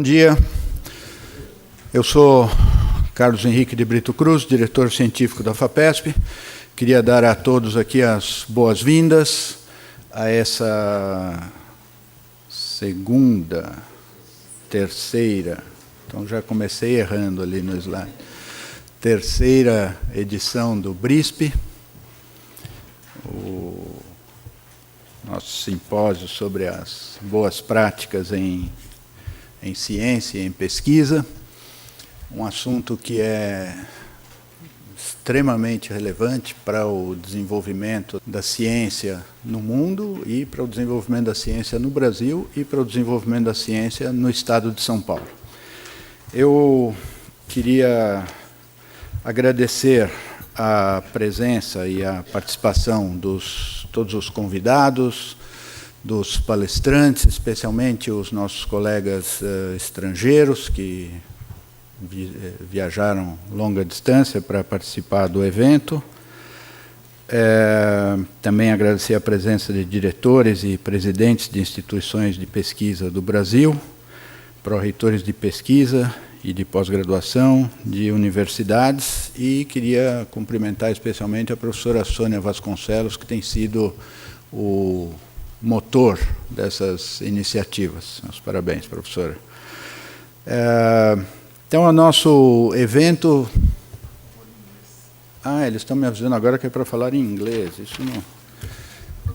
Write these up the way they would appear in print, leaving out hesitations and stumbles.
Bom dia, eu sou Carlos Henrique de Brito Cruz, diretor científico da FAPESP. Queria dar a todos aqui as boas-vindas a essa terceira, então já comecei errando ali no slide, terceira edição do BRISPE, o nosso simpósio sobre as boas práticas em ciência e em pesquisa, um assunto que é extremamente relevante para o desenvolvimento da ciência no mundo e para o desenvolvimento da ciência no Brasil e para o desenvolvimento da ciência no estado de São Paulo. Eu queria agradecer a presença e a participação dos todos os convidados, dos palestrantes, especialmente os nossos colegas estrangeiros que viajaram longa distância para participar do evento. Também agradecer a presença de diretores e presidentes de instituições de pesquisa do Brasil, pró-reitores de pesquisa e de pós-graduação de universidades, e queria cumprimentar especialmente a professora Sônia Vasconcelos, que tem sido o motor dessas iniciativas. Meus parabéns, professora. Então, o nosso evento... eles estão me avisando agora que é para falar em inglês. Isso não...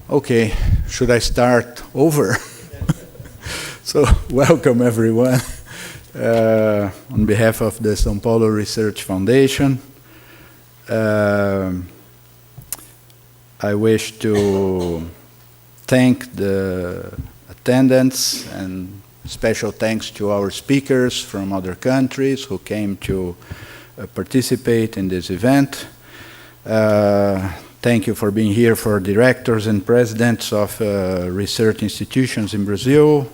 Okay, should I start over? So, welcome everyone. On behalf of the São Paulo Research Foundation, I wish to thank the attendants, and special thanks to our speakers from other countries who came to participate in this event. Thank you for being here, for directors and presidents of research institutions in Brazil,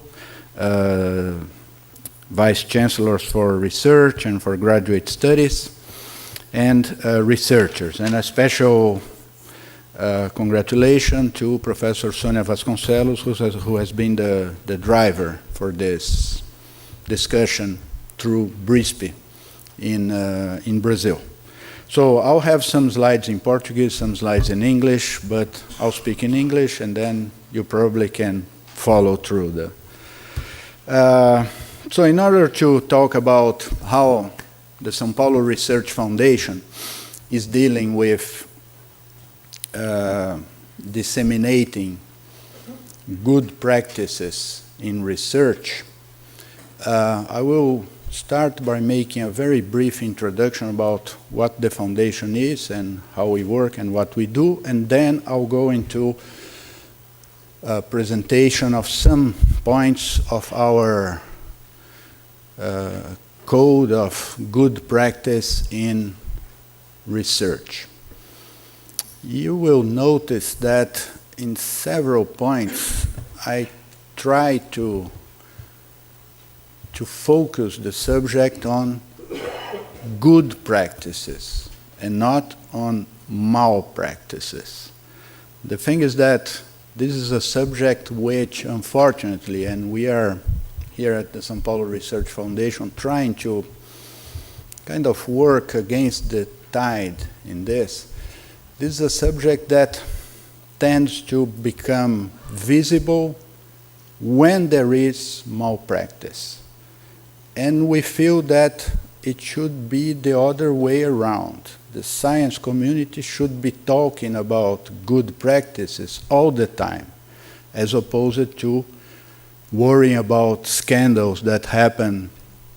vice chancellors for research and for graduate studies, and researchers. And a special congratulations to Professor Sônia Vasconcelos, who has been the driver for this discussion through BRISPE in Brazil. So I'll have some slides in Portuguese, some slides in English, but I'll speak in English, and then you probably can follow through the... So in order to talk about how the São Paulo Research Foundation is dealing with disseminating good practices in research, I will start by making a very brief introduction about what the foundation is and how we work and what we do, and then I'll go into a presentation of some points of our code of good practice in research. You will notice that in several points I try to focus the subject on good practices and not on malpractices. The thing is that this is a subject which, unfortunately, and we are here at the São Paulo Research Foundation trying to kind of work against the tide in this. This is a subject that tends to become visible when there is malpractice. And we feel that it should be the other way around. The science community should be talking about good practices all the time, as opposed to worrying about scandals that happen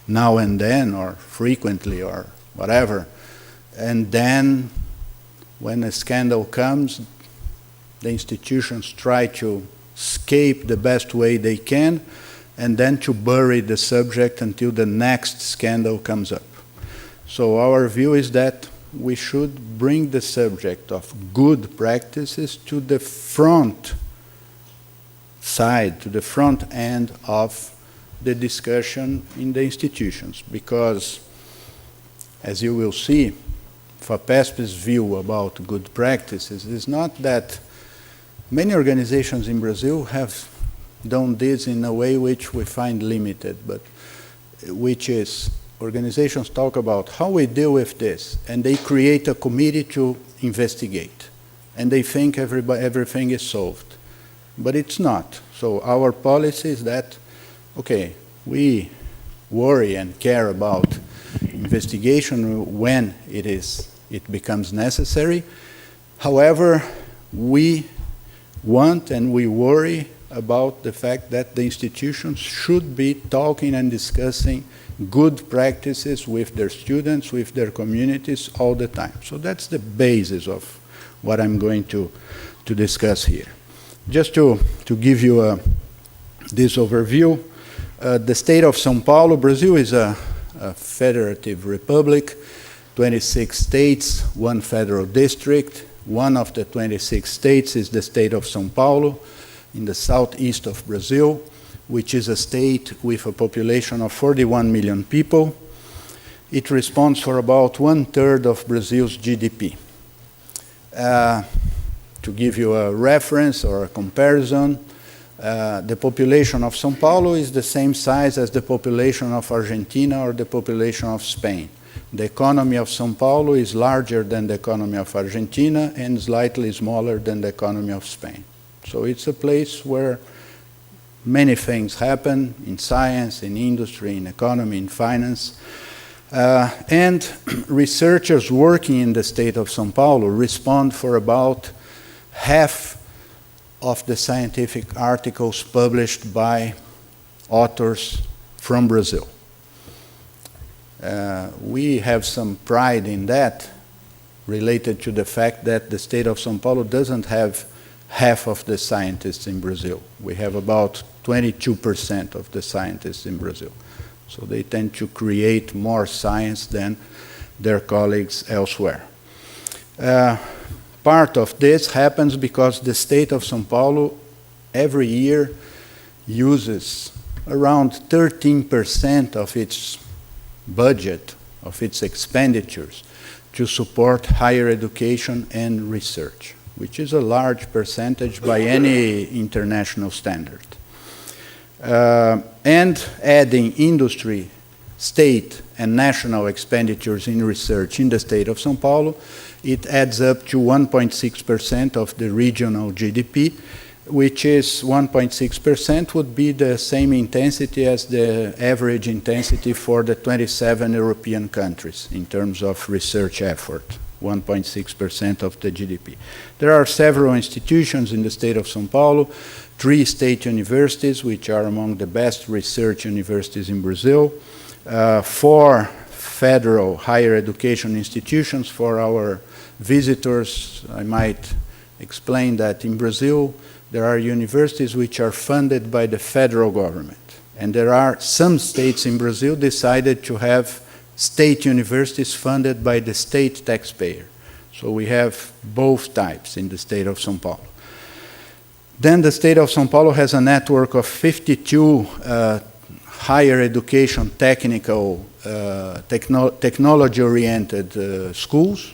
now and then, or frequently, or whatever. And then, when a scandal comes, the institutions try to escape the best way they can, and then to bury the subject until the next scandal comes up. So our view is that we should bring the subject of good practices to the front side, to the front end of the discussion in the institutions, because, as you will see, FAPESP's view about good practices is not that many organizations in Brazil have done this in a way which we find limited, but which is organizations talk about how we deal with this, and they create a committee to investigate, and they think everything is solved. But it's not. So our policy is that, okay, we worry and care about investigation when it becomes necessary. However, we want and we worry about the fact that the institutions should be talking and discussing good practices with their students, with their communities all the time. So that's the basis of what I'm going to discuss here. Just to give you this overview, the state of São Paulo, Brazil is a federative republic, 26 states, one federal district. One of the 26 states is the state of São Paulo in the southeast of Brazil, which is a state with a population of 41 million people. It responds for about 1/3 of Brazil's GDP. To give you a reference or a comparison, the population of São Paulo is the same size as the population of Argentina or the population of Spain. The economy of São Paulo is larger than the economy of Argentina and slightly smaller than the economy of Spain. So it's a place where many things happen in science, in industry, in economy, in finance. And researchers working in the state of São Paulo respond for about half of the scientific articles published by authors from Brazil. We have some pride in that, related to the fact that the state of São Paulo doesn't have half of the scientists in Brazil. We have about 22% of the scientists in Brazil. So they tend to create more science than their colleagues elsewhere. Part of this happens because the state of São Paulo every year uses around 13% of its budget, of its expenditures, to support higher education and research, which is a large percentage by any international standard. And adding industry, state, and national expenditures in research in the state of São Paulo, it adds up to 1.6% of the regional GDP, which is 1.6% would be the same intensity as the average intensity for the 27 European countries in terms of research effort, 1.6% of the GDP. There are several institutions in the state of São Paulo, 3 state universities, which are among the best research universities in Brazil, 4 federal higher education institutions. For our visitors, I might explain that in Brazil, there are universities which are funded by the federal government. And there are some states in Brazil decided to have state universities funded by the state taxpayer. So we have both types in the state of São Paulo. Then the state of São Paulo has a network of 52 higher education technical, technology-oriented schools,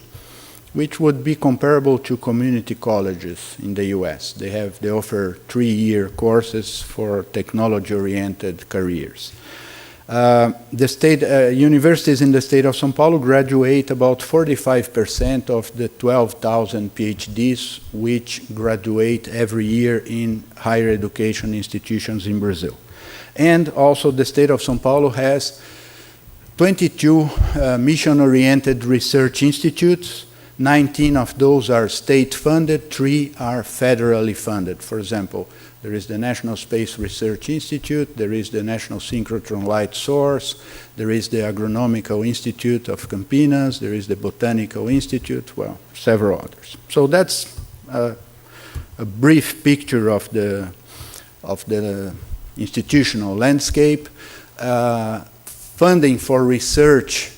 which would be comparable to community colleges in the US. They offer 3-year courses for technology-oriented careers. The state universities in the state of São Paulo graduate about 45% of the 12,000 PhDs which graduate every year in higher education institutions in Brazil. And also the state of São Paulo has 22 mission-oriented research institutes. 19 of those are state-funded, 3 are federally funded. For example, there is the National Space Research Institute, there is the National Synchrotron Light Source, there is the Agronomical Institute of Campinas, there is the Botanical Institute, well, several others. So that's a brief picture of the institutional landscape. Funding for research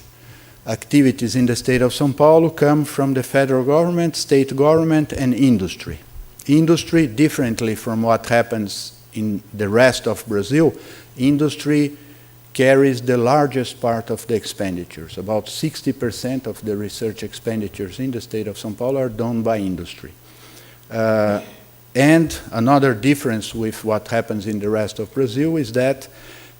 activities in the state of São Paulo come from the federal government, state government, and industry. Industry, differently from what happens in the rest of Brazil, industry carries the largest part of the expenditures. About 60% of the research expenditures in the state of São Paulo are done by industry. And another difference with what happens in the rest of Brazil is that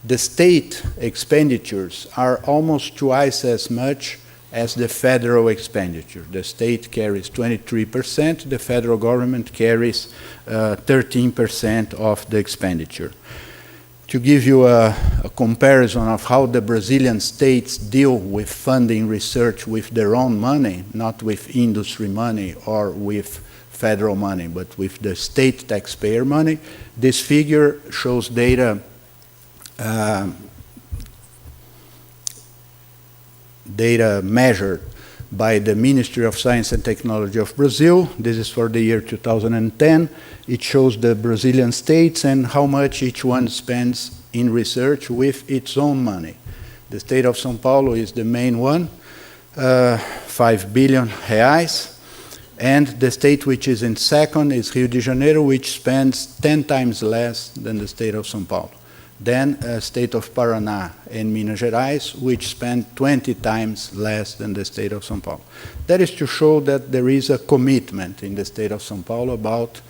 The state expenditures are almost twice as much as the federal expenditure. The state carries 23%, the federal government carries 13% of the expenditure. To give you a comparison of how the Brazilian states deal with funding research with their own money, not with industry money or with federal money, but with the state taxpayer money, this figure shows data measured by the Ministry of Science and Technology of Brazil. This is for the year 2010. It shows the Brazilian states and how much each one spends in research with its own money. The state of São Paulo is the main one, 5 billion reais. And the state which is in second is Rio de Janeiro, which spends 10 times less than the state of São Paulo. Then state of Paraná and Minas Gerais, which spend 20 times less than the state of São Paulo. That is to show that there is a commitment in the state of São Paulo about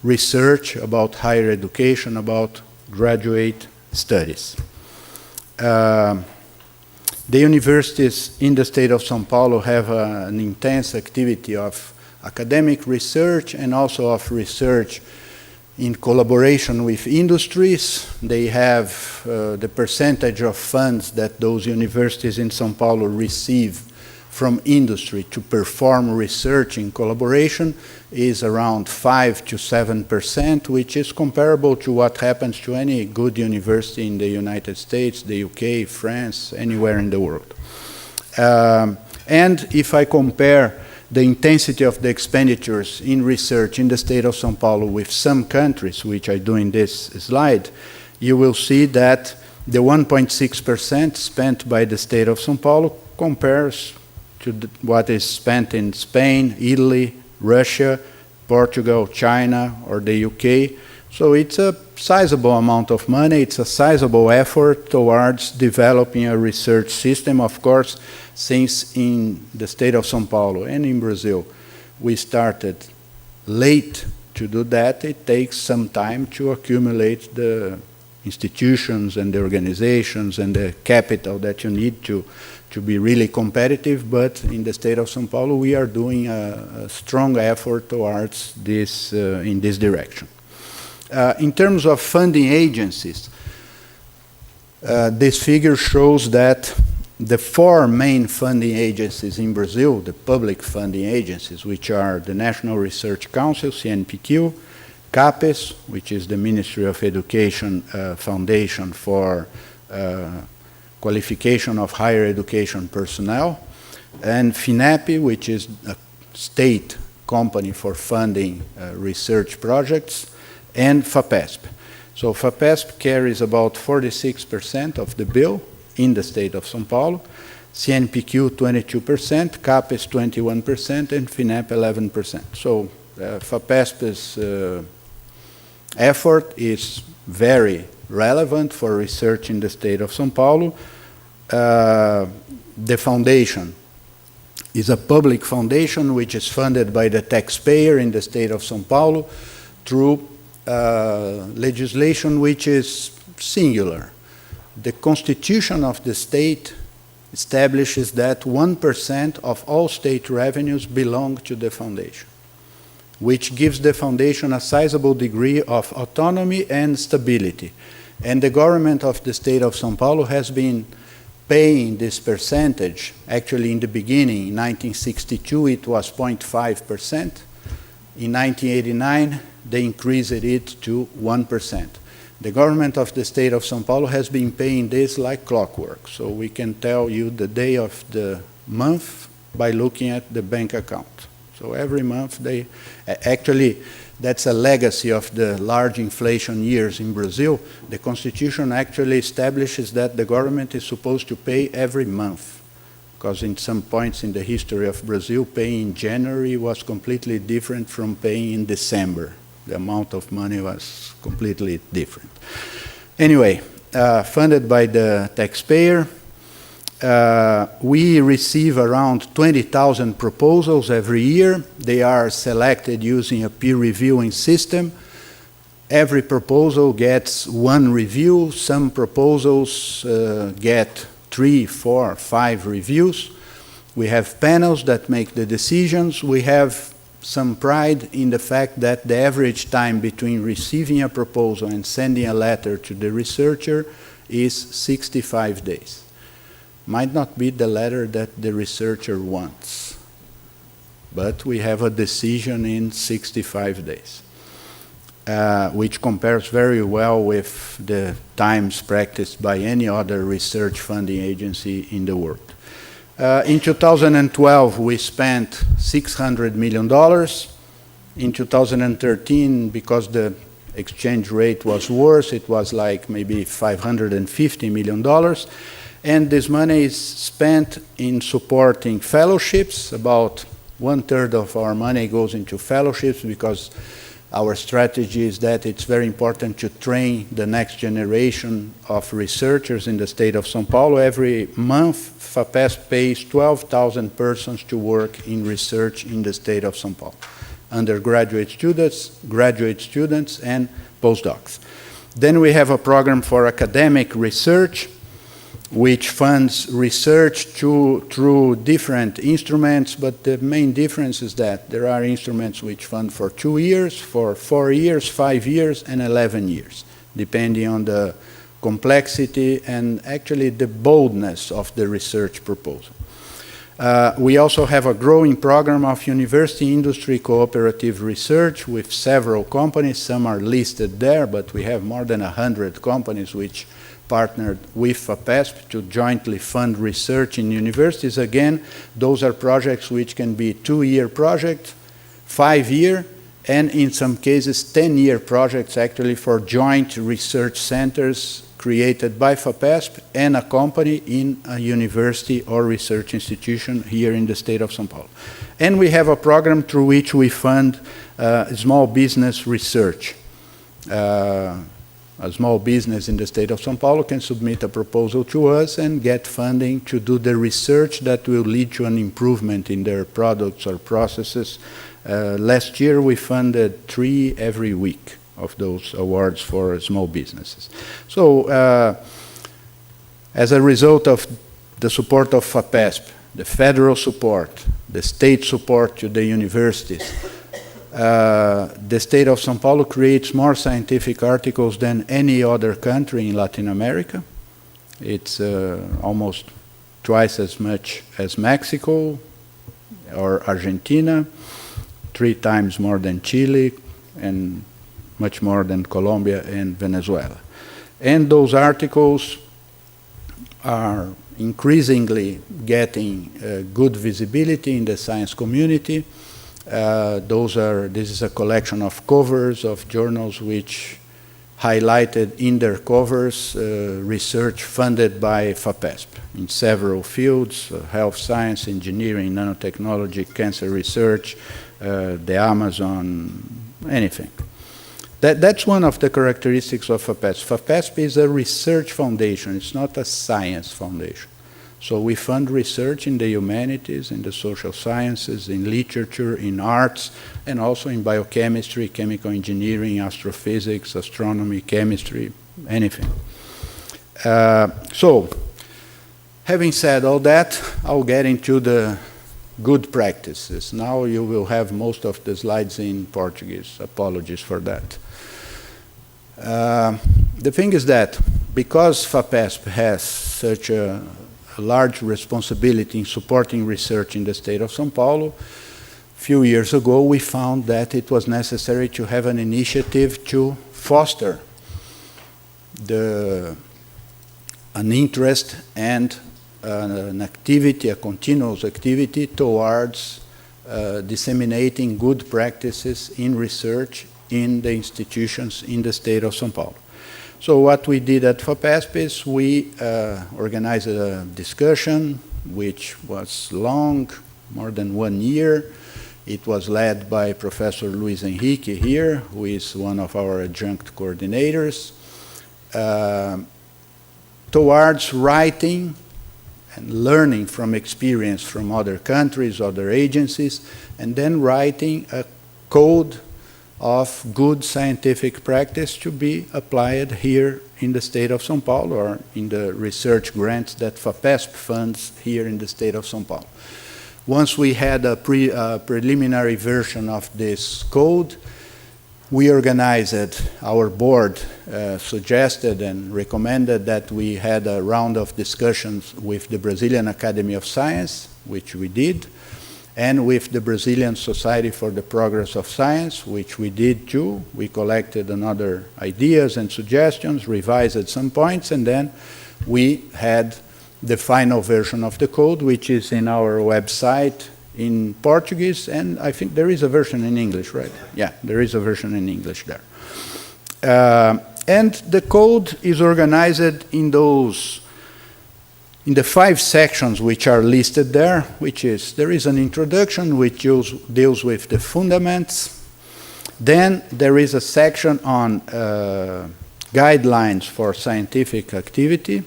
research, about higher education, about graduate studies. The universities in the state of São Paulo have an intense activity of academic research and also of research in collaboration with industries. They have the percentage of funds that those universities in São Paulo receive from industry to perform research in collaboration is around 5 to 7%, which is comparable to what happens to any good university in the United States, the UK, France, anywhere in the world. And if I compare the intensity of the expenditures in research in the state of São Paulo with some countries, which I do in this slide, you will see that the 1.6% spent by the state of São Paulo compares to what is spent in Spain, Italy, Russia, Portugal, China, or the UK. So it's a sizable amount of money, it's a sizable effort towards developing a research system. Of course, since in the state of São Paulo and in Brazil, we started late to do that, it takes some time to accumulate the institutions and the organizations and the capital that you need to be really competitive. But in the state of São Paulo, we are doing a strong effort towards this, in this direction. In terms of funding agencies, this figure shows that the 4 main funding agencies in Brazil, the public funding agencies, which are the National Research Council, CNPq, FAPESP, which is the Ministry of Education Foundation for qualification of higher education personnel, and FINEP, which is a state company for funding research projects, and FAPESP. So FAPESP carries about 46% of the bill in the state of São Paulo, CNPq 22%, FAPESP 21%, and FINEP 11%. So FAPESP's effort is very relevant for research in the state of São Paulo. The foundation is a public foundation which is funded by the taxpayer in the state of São Paulo through legislation which is singular. The constitution of the state establishes that 1% of all state revenues belong to the foundation, which gives the foundation a sizable degree of autonomy and stability. And the government of the state of São Paulo has been paying this percentage. Actually, in the beginning, in 1962, it was 0.5%. In 1989, they increased it to 1%. The government of the state of São Paulo has been paying this like clockwork. So we can tell you the day of the month by looking at the bank account. So every month they, actually, that's a legacy of the large inflation years in Brazil. The Constitution actually establishes that the government is supposed to pay every month, because in some points in the history of Brazil, paying in January was completely different from paying in December. The amount of money was completely different. Anyway, funded by the taxpayer, we receive around 20,000 proposals every year. They are selected using a peer reviewing system, every proposal gets one review. Some proposals get 3, 4, 5 reviews. We have panels that make the decisions. We have some pride in the fact that the average time between receiving a proposal and sending a letter to the researcher is 65 days. Might not be the letter that the researcher wants, but we have a decision in 65 days, which compares very well with the times practiced by any other research funding agency in the world. In 2012, we spent $600 million. In 2013, because the exchange rate was worse, it was like maybe $550 million. And this money is spent in supporting fellowships. About 1/3 of our money goes into fellowships because our strategy is that it's very important to train the next generation of researchers in the state of São Paulo. Every month, FAPESP pays 12,000 persons to work in research in the state of São Paulo, undergraduate students, graduate students, and postdocs. Then we have a program for academic research, which funds research through different instruments, but the main difference is that there are instruments which fund for 2 years, for 4 years, 5 years, and 11 years, depending on the complexity and actually the boldness of the research proposal. We also have a growing program of university industry cooperative research with several companies. Some are listed there, but we have more than 100 companies which partnered with FAPESP to jointly fund research in universities. Again, those are projects which can be 2-year projects, 5-year, and in some cases 10-year projects actually for joint research centers created by FAPESP and a company in a university or research institution here in the state of São Paulo. And we have a program through which we fund small business research. A small business in the state of São Paulo can submit a proposal to us and get funding to do the research that will lead to an improvement in their products or processes. Last year, we funded 3 every week of those awards for small businesses. So, as a result of the support of FAPESP, the federal support, the state support to the universities, the state of São Paulo creates more scientific articles than any other country in Latin America. It's almost twice as much as Mexico or Argentina, 3 times more than Chile, and much more than Colombia and Venezuela. And those articles are increasingly getting good visibility in the science community. This is a collection of covers of journals which highlighted in their covers research funded by FAPESP in several fields, health science, engineering, nanotechnology, cancer research, the Amazon, anything. That's one of the characteristics of FAPESP. FAPESP is a research foundation. It's not a science foundation. So we fund research in the humanities, in the social sciences, in literature, in arts, and also in biochemistry, chemical engineering, astrophysics, astronomy, chemistry, anything. So, having said all that, I'll get into the good practices. Now you will have most of the slides in Portuguese. Apologies for that. The thing is that because FAPESP has such a large responsibility in supporting research in the state of São Paulo, a few years ago we found that it was necessary to have an initiative to foster an interest and an activity, a continuous activity towards disseminating good practices in research in the institutions in the state of São Paulo. So what we did at FAPESP is we organized a discussion which was long, more than 1 year. It was led by Professor Luis Henrique here, who is one of our adjunct coordinators, towards writing and learning from experience from other countries, other agencies, and then writing a code of good scientific practice to be applied here in the state of São Paulo, or in the research grants that FAPESP funds here in the state of São Paulo. Once we had a preliminary version of this code, we organized, our board suggested and recommended that we had a round of discussions with the Brazilian Academy of Science, which we did, and with the Brazilian Society for the Progress of Science, which we did too. We collected another ideas and suggestions, revised some points, and then we had the final version of the code, which is in our website in Portuguese, and I think there is a version in English, right? Yeah, there is a version in English there. And the code is organized in the 5 sections which are listed there, which is, there is an introduction which deals with the fundamentals. Then there is a section on guidelines for scientific activity.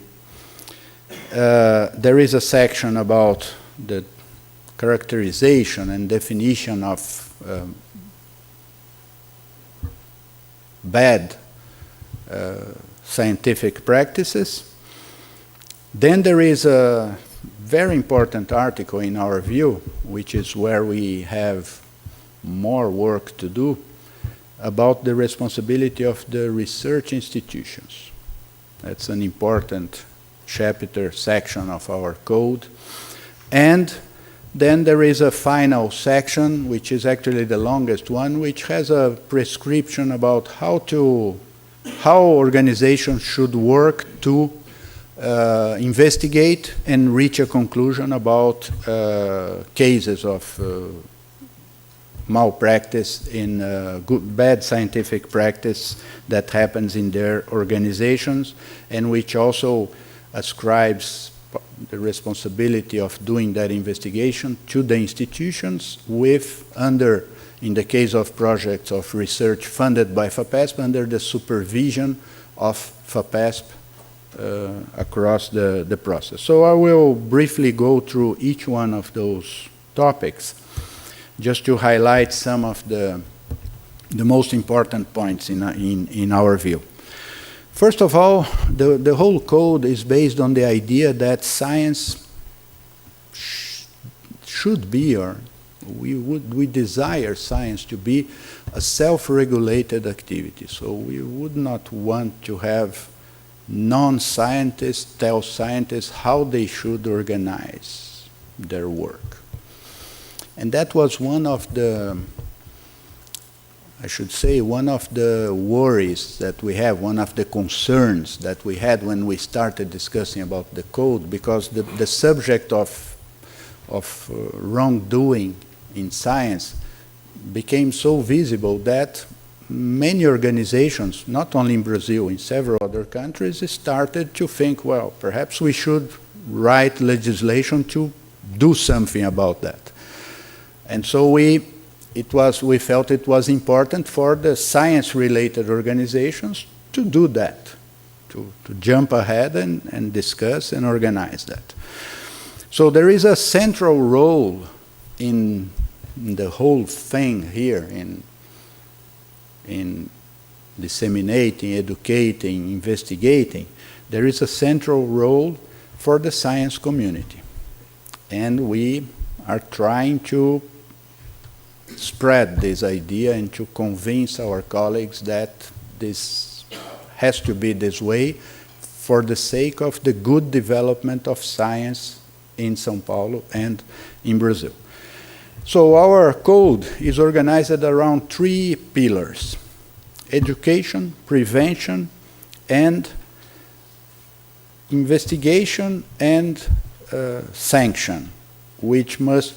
There is a section about the characterization and definition of bad scientific practices. Then there is a very important article in our view, which is where we have more work to do, about the responsibility of the research institutions. That's an important chapter section of our code. And then there is a final section, which is actually the longest one, which has a prescription about how organizations should work to investigate and reach a conclusion about cases of malpractice in bad scientific practice that happens in their organizations, and which also ascribes the responsibility of doing that investigation to the institutions in the case of projects of research funded by FAPESP, under the supervision of FAPESP across the process. So I will briefly go through each one of those topics, just to highlight some of the most important points in our view. First of all, the whole code is based on the idea that science should be, or we desire science to be, a self-regulated activity. So we would not want to have non-scientists tell scientists how they should organize their work. And that was one of the, I should say, one of the worries that we have, one of the concerns that we had when we started discussing about the code, because the subject of wrongdoing in science became so visible that many organizations, not only in Brazil, in several other countries, started to think, well, perhaps we should write legislation to do something about that. And so we felt it was important for the science-related organizations to do that, to jump ahead and discuss and organize that. So there is a central role in the whole thing here, in disseminating, educating, investigating. There is a central role for the science community. And we are trying to spread this idea and to convince our colleagues that this has to be this way for the sake of the good development of science in São Paulo and in Brazil. So our code is organized around 3 pillars: education, prevention, and investigation and sanction, which must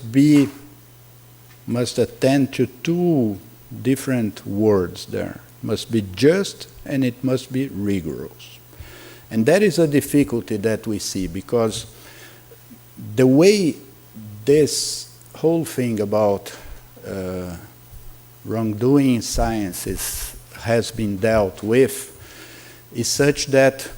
attend to 2 different words there. It must be just and it must be rigorous. And that is a difficulty that we see, because the way this whole thing about wrongdoing in science has been dealt with is such that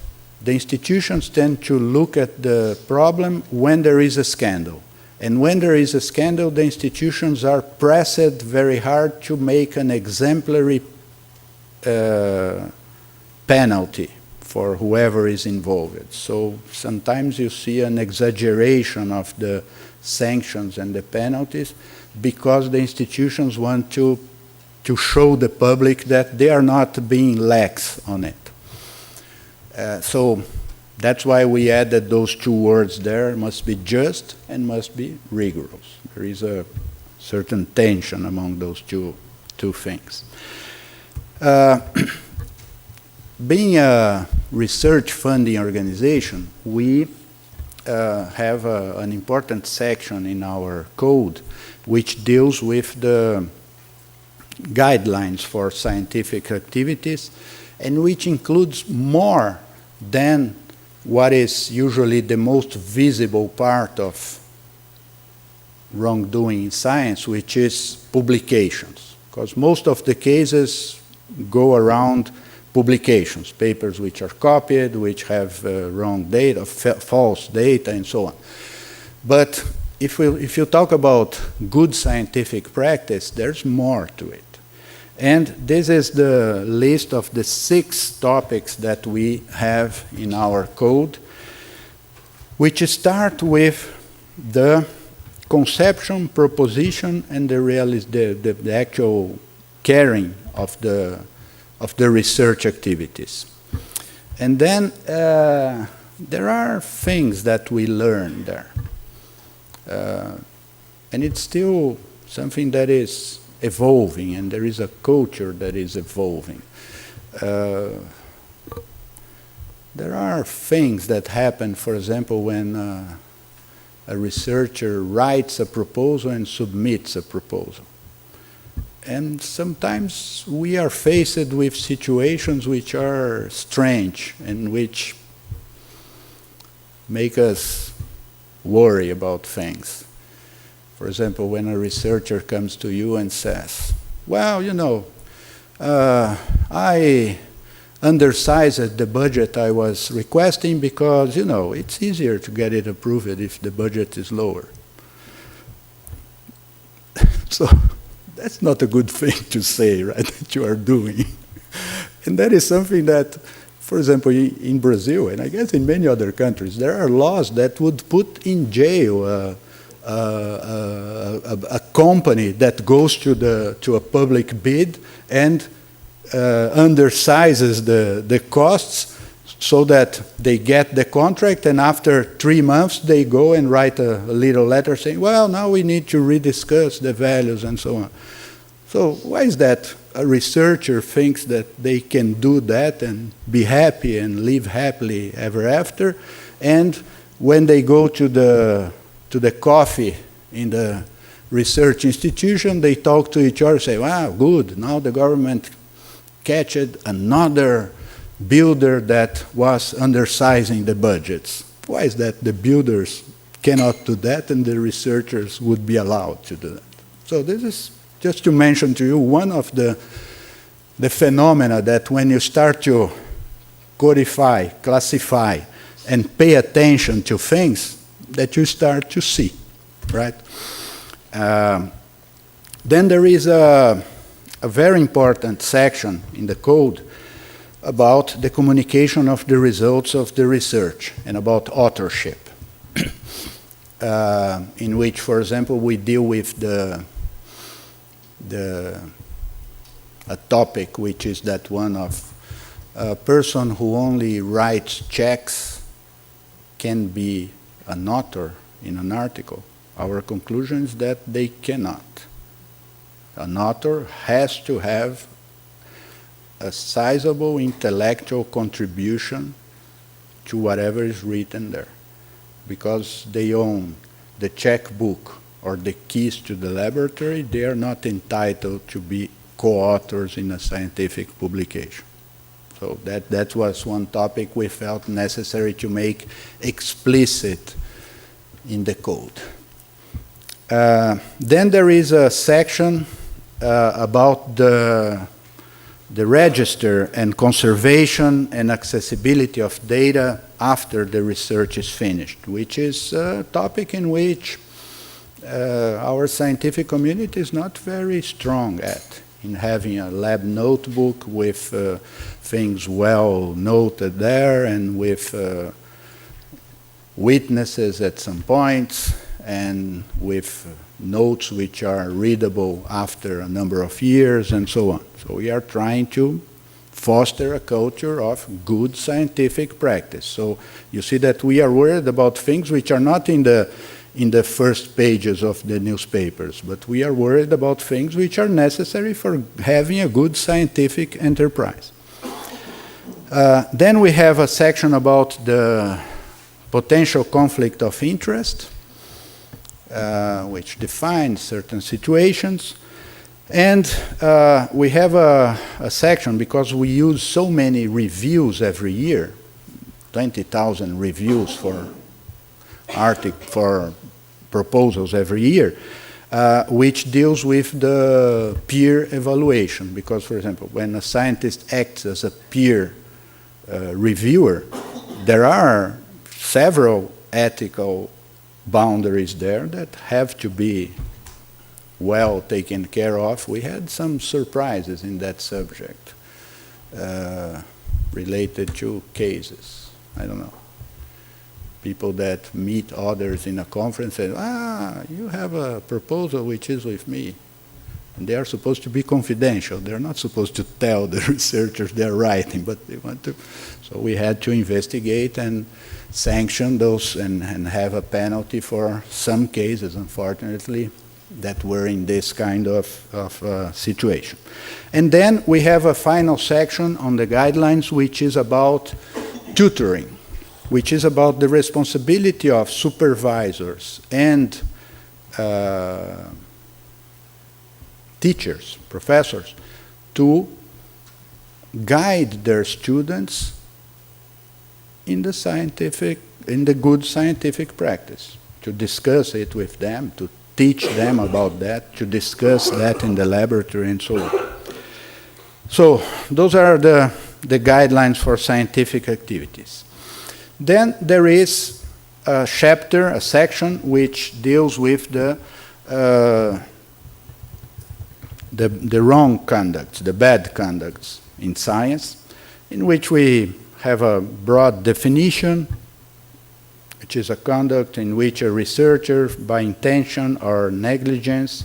the institutions tend to look at the problem when there is a scandal. And when there is a scandal, the institutions are pressed very hard to make an exemplary penalty for whoever is involved. So sometimes you see an exaggeration of the sanctions and the penalties because the institutions want to show the public that they are not being lax on it. So that's why we added those two words there, must be just and must be rigorous. There is a certain tension among those two things. Being a research funding organization, we have an important section in our code which deals with the guidelines for scientific activities and which includes more than what is usually the most visible part of wrongdoing in science, which is publications. Because most of the cases go around publications, papers which are copied, which have wrong data, false data, and so on. But if you talk about good scientific practice, there's more to it. And this is the list of the 6 topics that we have in our code, which start with the conception, proposition, and the actual carrying of the research activities. And then there are things that we learn there. And it's still something that is evolving, and there is a culture that is evolving. There are things that happen, for example, when a researcher writes a proposal and submits a proposal. And sometimes we are faced with situations which are strange and which make us worry about things. For example, when a researcher comes to you and says, well, you know, I undersized the budget I was requesting because, you know, it's easier to get it approved if the budget is lower. So that's not a good thing to say, right, that you are doing. And that is something that, for example, in Brazil, and I guess in many other countries, there are laws that would put in jail a company that goes to a public bid and undersizes the costs so that they get the contract, and after 3 months they go and write a little letter saying, well, now we need to rediscuss the values and so on. So why is that a researcher thinks that they can do that and be happy and live happily ever after, and when they go to the coffee in the research institution, they talk to each other and say, wow, good, now the government catched another builder that was undersizing the budgets. Why is that the builders cannot do that and the researchers would be allowed to do that? So this is just to mention to you one of the phenomena that when you start to codify, classify, and pay attention to things, that you start to see, right? Then there is a very important section in the code about the communication of the results of the research and about authorship, in which, for example, we deal with a topic which is that one of a person who only writes checks can be an author in an article. Our conclusion is that they cannot. An author has to have a sizable intellectual contribution to whatever is written there, because they own the checkbook or the keys to the laboratory. They are not entitled to be co-authors in a scientific publication. So that was one topic we felt necessary to make explicit in the code. Then there is a section about the register and conservation and accessibility of data after the research is finished, which is a topic in which our scientific community is not very strong at in having a lab notebook with things well noted there and with witnesses at some points and with notes which are readable after a number of years and so on. So we are trying to foster a culture of good scientific practice. So you see that we are worried about things which are not in the first pages of the newspapers, but we are worried about things which are necessary for having a good scientific enterprise. Then we have a section about the potential conflict of interest, which defines certain situations. And we have a section, because we use so many reviews every year, 20,000 reviews for proposals every year, which deals with the peer evaluation. Because, for example, when a scientist acts as a peer reviewer, there are several ethical boundaries there that have to be well taken care of. We had some surprises in that subject related to cases. I don't know. People that meet others in a conference and say, you have a proposal which is with me. And they are supposed to be confidential. They're not supposed to tell the researchers they're writing, but they want to. So we had to investigate and sanction those and have a penalty for some cases, unfortunately, that were in this kind of situation. And then we have a final section on the guidelines, which is about tutoring, which is about the responsibility of supervisors and teachers, professors, to guide their students in the good scientific practice, to discuss it with them, to teach them about that, to discuss that in the laboratory and so on. So those are the guidelines for scientific activities. Then there is a chapter, a section, which deals with the wrong conducts, the bad conducts in science, in which we have a broad definition, which is a conduct in which a researcher, by intention or negligence,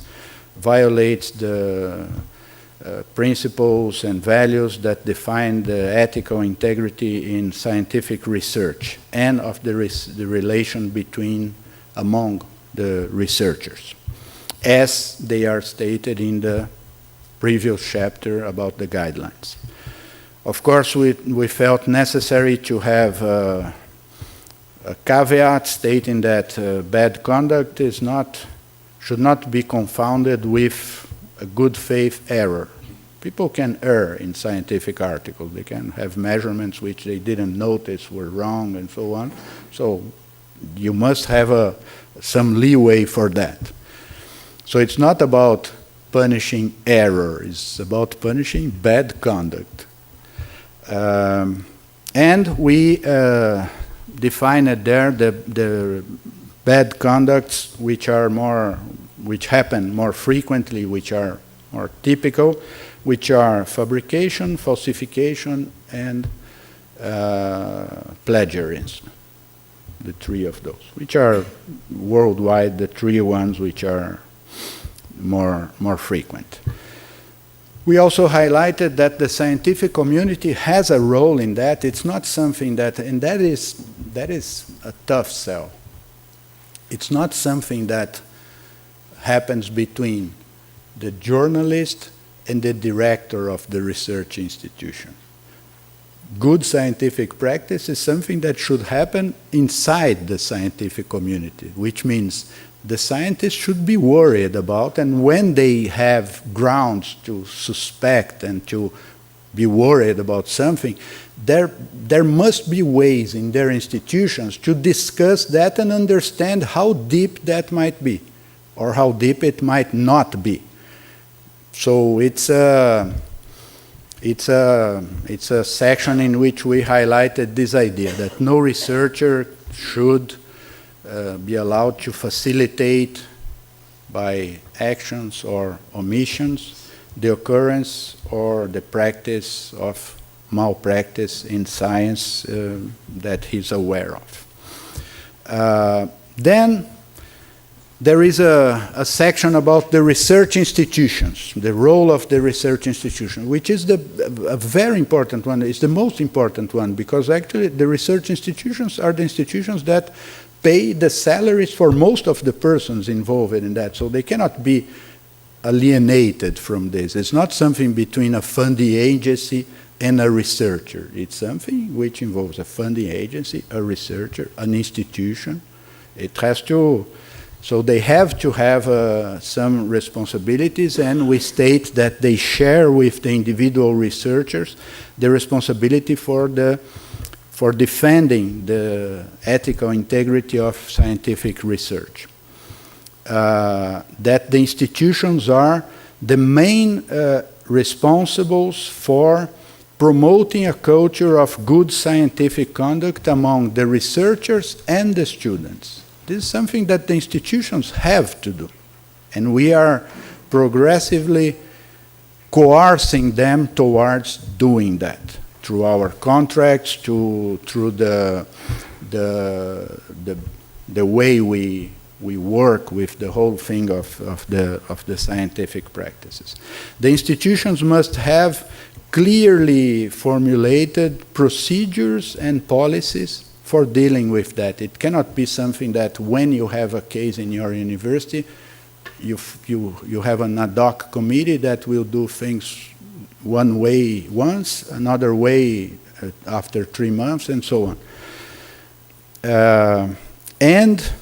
violates the principles and values that define the ethical integrity in scientific research and of the relation among the researchers, as they are stated in the previous chapter about the guidelines. Of course, we felt necessary to have a caveat stating that bad conduct should not be confounded with a good faith error. People can err in scientific articles. They can have measurements which they didn't notice were wrong and so on. So you must have some leeway for that. So it's not about punishing error. It's about punishing bad conduct. And we define it there the bad conducts which happen more frequently, which are more typical, which are fabrication, falsification, and plagiarism. The three of those, which are worldwide the three ones which are more frequent. We also highlighted that the scientific community has a role in that. It's not something that, and that is a tough sell. It's not something that happens between the journalist and the director of the research institution. Good scientific practice is something that should happen inside the scientific community, which means the scientists should be worried about, and when they have grounds to suspect and to be worried about something, there must be ways in their institutions to discuss that and understand how deep that might be, or how deep it might not be. So it's a section in which we highlighted this idea that no researcher should be allowed to facilitate by actions or omissions, the occurrence or the practice of malpractice in science that he's aware of. Then there is a section about the research institutions, the role of the research institution, which is a very important one. It's the most important one, because actually the research institutions are the institutions that pay the salaries for most of the persons involved in that, so they cannot be alienated from this. It's not something between a funding agency and a researcher. It's something which involves a funding agency, a researcher, an institution. It has to, so they have to have some responsibilities, and we state that they share with the individual researchers the responsibility for defending the ethical integrity of scientific research. That the institutions are the main responsibles for promoting a culture of good scientific conduct among the researchers and the students. This is something that the institutions have to do, and we are progressively coercing them towards doing that through our contracts, through the way we work with the whole thing of the scientific practices. The institutions must have clearly formulated procedures and policies for dealing with that. It cannot be something that when you have a case in your university, you have an ad hoc committee that will do things one way once, another way after 3 months, and so on. And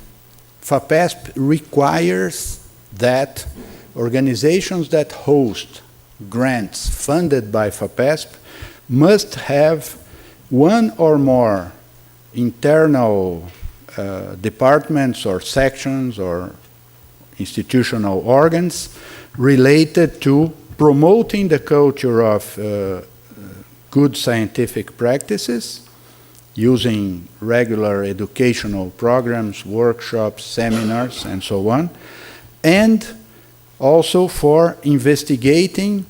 FAPESP requires that organizations that host grants funded by FAPESP must have one or more internal departments or sections or institutional organs related to promoting the culture of good scientific practices, using regular educational programs, workshops, seminars, and so on, and also for investigating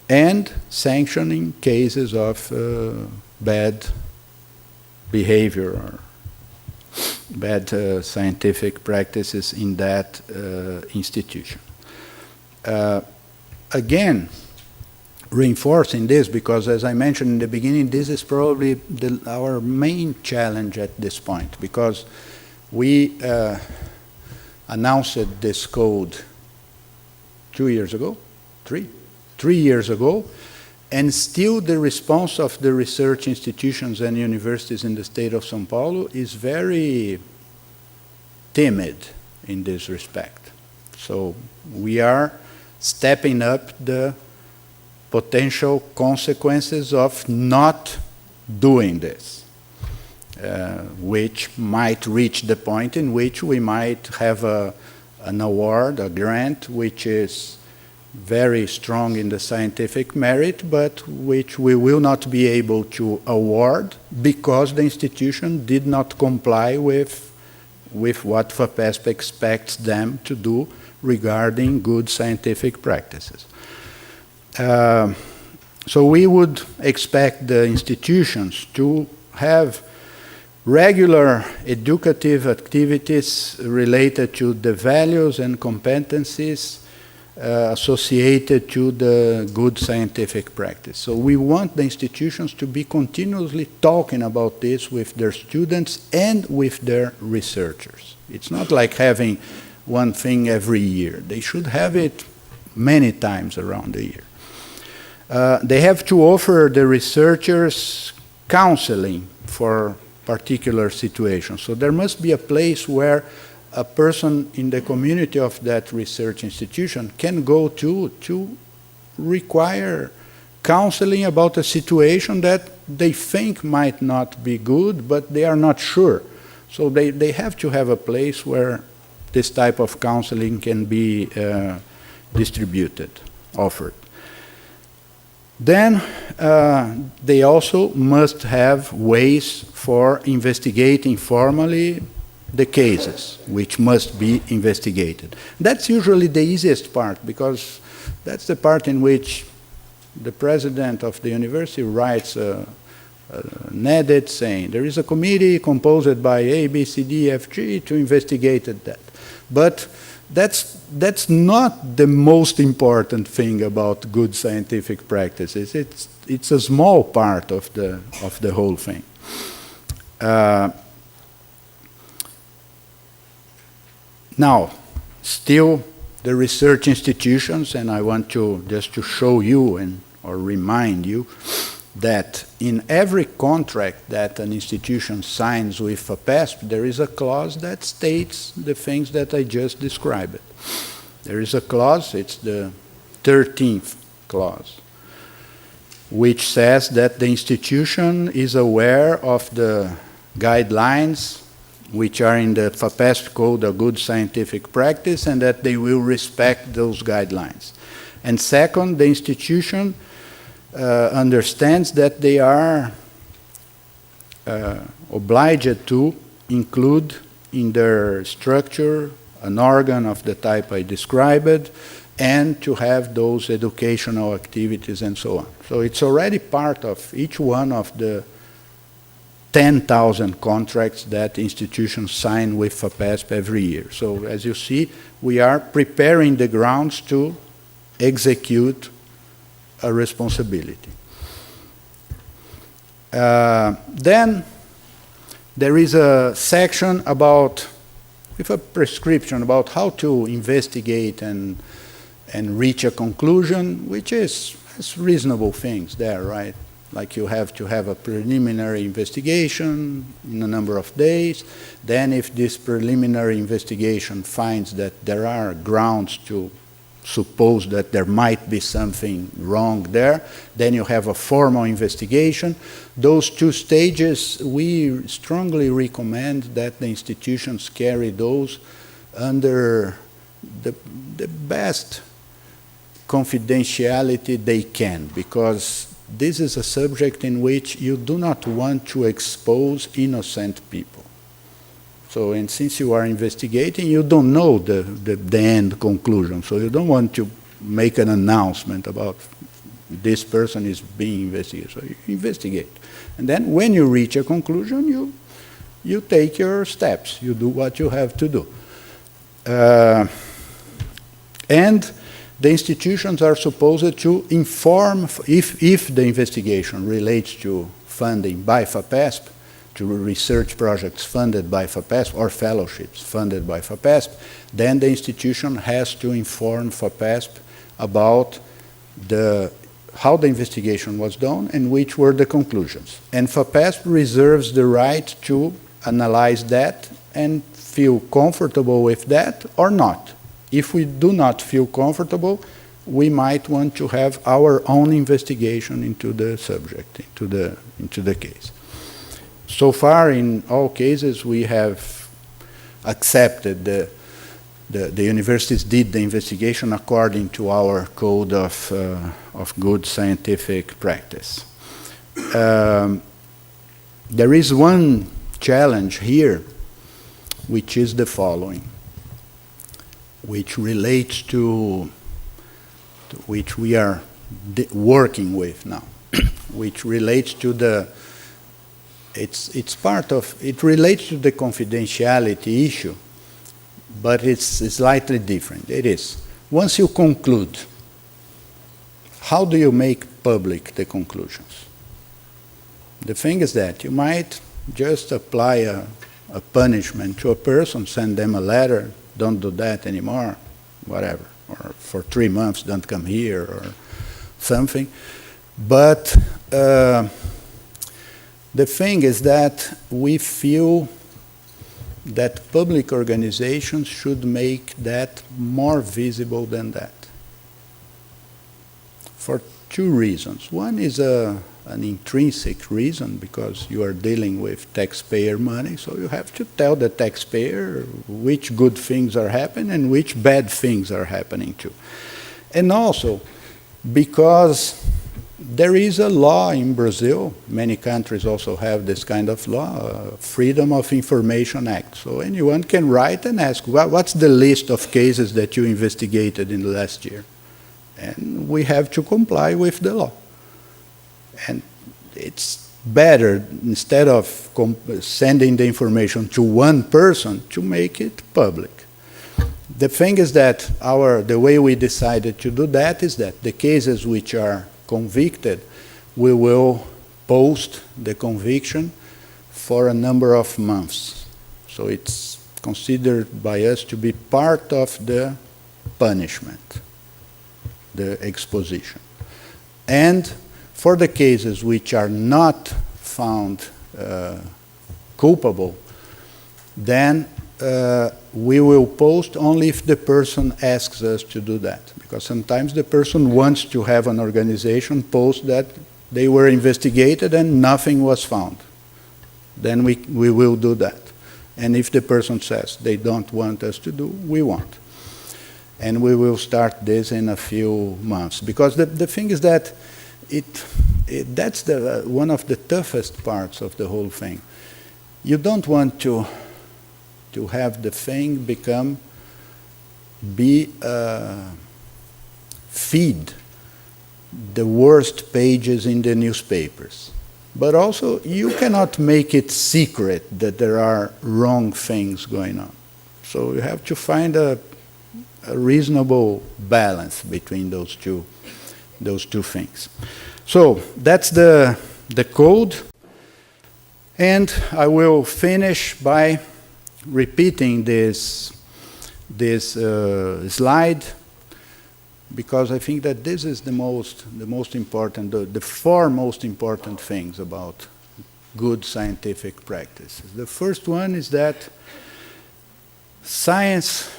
and sanctioning cases of bad behavior or bad scientific practices in that institution. Again, reinforcing this, because as I mentioned in the beginning, this is probably our main challenge at this point, because we announced this code 2 years ago, three years ago, and still the response of the research institutions and universities in the state of São Paulo is very timid in this respect. So we are stepping up the potential consequences of not doing this, which might reach the point in which we might have an award, a grant, which is very strong in the scientific merit, but which we will not be able to award because the institution did not comply with what FAPESP expects them to do regarding good scientific practices. So we would expect the institutions to have regular educative activities related to the values and competencies associated to the good scientific practice. So we want the institutions to be continuously talking about this with their students and with their researchers. It's not like having one thing every year. They should have it many times around the year. They have to offer the researchers counseling for particular situations. So there must be a place where a person in the community of that research institution can go to require counseling about a situation that they think might not be good, but they are not sure. So they have to have a place where this type of counseling can be distributed, offered. Then they also must have ways for investigating formally the cases which must be investigated. That's usually the easiest part, because that's the part in which the president of the university writes an edit saying there is a committee composed by A, B, C, D, F, G to investigate that. But that's not the most important thing about good scientific practices. It's a small part of the whole thing. Now, still the research institutions, and I want to just to show you or remind you that in every contract that an institution signs with FAPESP, there is a clause that states the things that I just described. There is a clause, it's the 13th clause, which says that the institution is aware of the guidelines which are in the FAPESP Code of Good Scientific Practice, and that they will respect those guidelines. And second, the institution understands that they are obliged to include in their structure an organ of the type I described, and to have those educational activities and so on. So it's already part of each one of the 10,000 contracts that institutions sign with FAPESP every year. So as you see, we are preparing the grounds to execute a responsibility. Then there is a section about, with a prescription about how to investigate and reach a conclusion, which is reasonable things there, right? Like you have to have a preliminary investigation in a number of days. Then if this preliminary investigation finds that there are grounds to suppose that there might be something wrong there, then you have a formal investigation. Those two stages, we strongly recommend that the institutions carry those under the best confidentiality they can, because this is a subject in which you do not want to expose innocent people. So, and since you are investigating, you don't know the end conclusion. So you don't want to make an announcement about this person is being investigated. So you investigate. And then when you reach a conclusion, you take your steps. You do what you have to do. And the institutions are supposed to inform, if the investigation relates to funding by FAPESP, to research projects funded by FAPESP or fellowships funded by FAPESP, then the institution has to inform FAPESP about how the investigation was done and which were the conclusions. And FAPESP reserves the right to analyze that and feel comfortable with that or not. If we do not feel comfortable, we might want to have our own investigation into the subject, into the case. So far, in all cases, we have accepted the universities did the investigation according to our code of good scientific practice. There is one challenge here, which is the following, which relates to which we are working with now, which relates to it relates to the confidentiality issue, but it's slightly different. It is, once you conclude, how do you make public the conclusions? The thing is that you might just apply a punishment to a person, send them a letter, don't do that anymore, whatever, or for 3 months don't come here or something. But the thing is that we feel that public organizations should make that more visible than that, for 2 reasons. One is an intrinsic reason, because you are dealing with taxpayer money, so you have to tell the taxpayer which good things are happening and which bad things are happening too. And also because there is a law in Brazil. Many countries also have this kind of law, Freedom of Information Act. So anyone can write and ask, well, what's the list of cases that you investigated in the last year? And we have to comply with the law. And it's better, instead of sending the information to one person, to make it public. The thing is that the way we decided to do that is that the cases which are convicted, we will post the conviction for a number of months. So it's considered by us to be part of the punishment, the exposition. And for the cases which are not found culpable, then we will post only if the person asks us to do that. Because sometimes the person wants to have an organization post that they were investigated and nothing was found. Then we will do that. And if the person says they don't want us to do, we won't. And we will start this in a few months. Because the thing is that that's one of the toughest parts of the whole thing. You don't want to have the thing feed the worst pages in the newspapers. But also, you cannot make it secret that there are wrong things going on. So you have to find a reasonable balance between those two things. So that's the code. And I will finish by repeating this slide, because I think that this is the most important, the four most important things about good scientific practices. The first one is that science,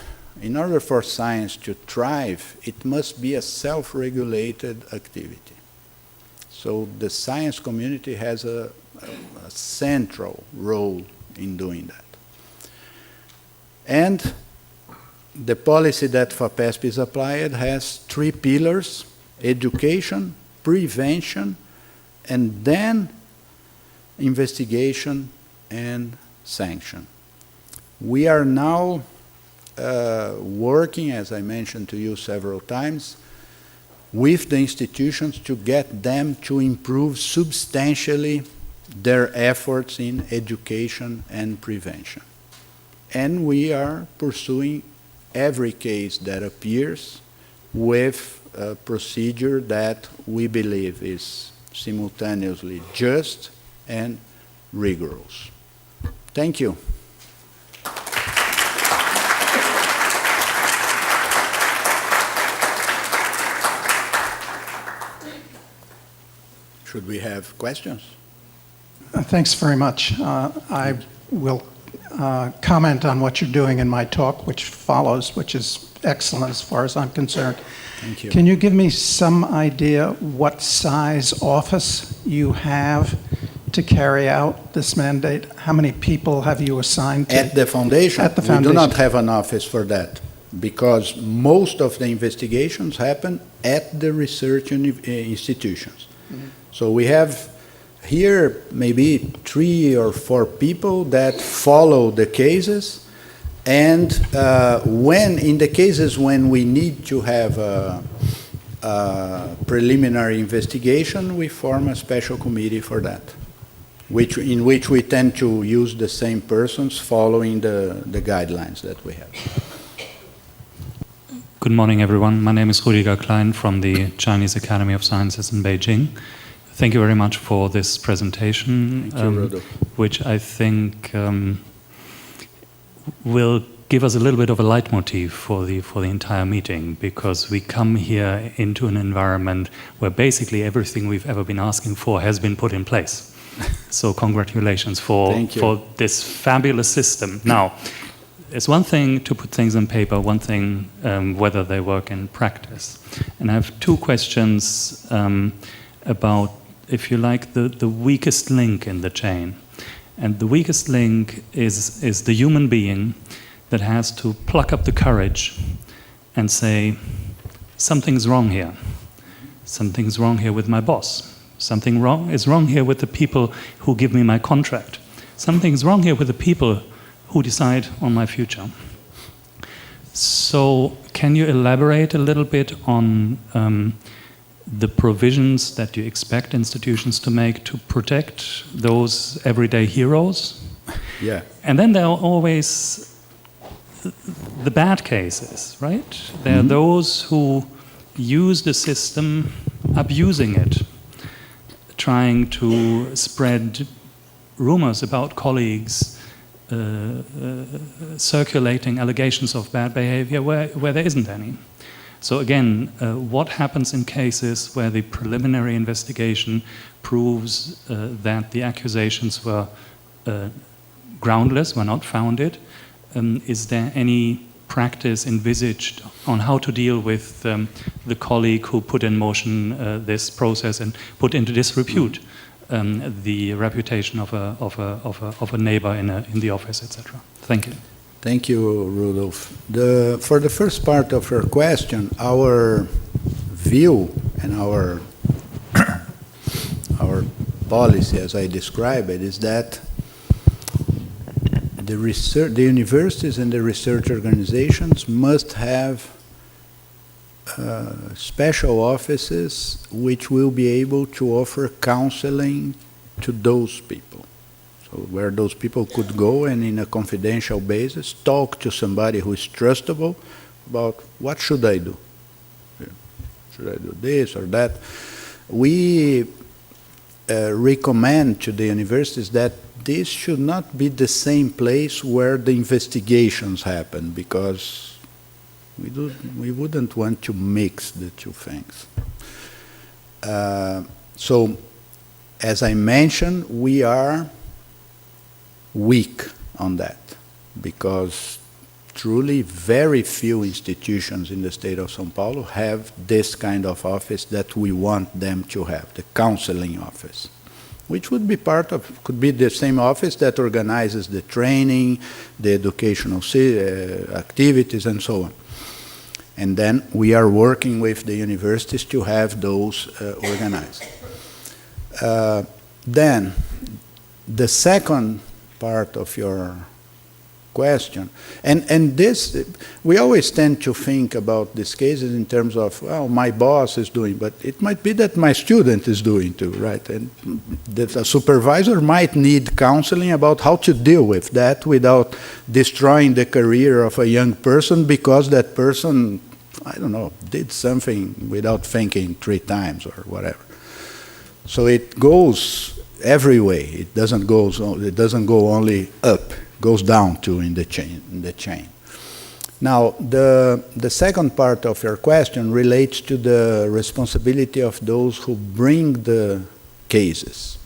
in order for science to thrive, it must be a self-regulated activity. So the science community has a central role in doing that. And the policy that FAPESP is applied has three pillars: education, prevention, and then investigation and sanction. We are now working, as I mentioned to you several times, with the institutions to get them to improve substantially their efforts in education and prevention. And we are pursuing every case that appears with a procedure that we believe is simultaneously just and rigorous. Thank you. Should we have questions? Thanks very much. I will comment on what you're doing in my talk, which follows, which is excellent as far as I'm concerned. Thank you. Can you give me some idea what size office you have to carry out this mandate? How many people have you assigned to? At the foundation? At the foundation. We do not have an office for that, because most of the investigations happen at the research institutions. Mm-hmm. So we have here maybe 3 or 4 people that follow the cases, and when in the cases when we need to have a preliminary investigation, we form a special committee for that, in which we tend to use the same persons following the guidelines that we have. Good morning, everyone. My name is Rüdiger Klein from the Chinese Academy of Sciences in Beijing. Thank you very much for this presentation, which I think will give us a little bit of a leitmotif for the entire meeting, because we come here into an environment where basically everything we've ever been asking for has been put in place. So congratulations for this fabulous system. Now, it's one thing to put things on paper, one thing whether they work in practice. And I have 2 questions about, if you like, the weakest link in the chain. And the weakest link is the human being that has to pluck up the courage and say, something's wrong here. Something's wrong here with my boss. Something wrong is wrong here with the people who give me my contract. Something's wrong here with the people who decide on my future. So can you elaborate a little bit on the provisions that you expect institutions to make to protect those everyday heroes? Yeah. And then there are always the bad cases, right? There are those who use the system, abusing it, trying to spread rumors about colleagues, circulating allegations of bad behavior where there isn't any. So again, what happens in cases where the preliminary investigation proves that the accusations were groundless, were not founded? Is there any practice envisaged on how to deal with the colleague who put in motion this process and put into disrepute the reputation of a neighbor in the office, etc.? Thank you. Thank you, Rudolf. For the first part of your question, our view and our policy, as I describe it, is that the universities and the research organizations must have special offices which will be able to offer counseling to those people. So where those people could go and in a confidential basis talk to somebody who is trustable about what should I do? Should I do this or that? We recommend to the universities that this should not be the same place where the investigations happen, because we wouldn't want to mix the two things. So, as I mentioned, we are weak on that, because truly very few institutions in the state of São Paulo have this kind of office that we want them to have, the counseling office, which would be could be the same office that organizes the training, the educational activities, and so on. And then we are working with the universities to have those organized. Then, the second part of your question, and this, we always tend to think about these cases in terms of, well, my boss is doing, but it might be that my student is doing too, right? And that a supervisor might need counseling about how to deal with that without destroying the career of a young person because that person, I don't know, did something without thinking 3 times or whatever. So it goes every way. It doesn't go only up. Goes down to in the chain. Now, the second part of your question relates to the responsibility of those who bring the cases.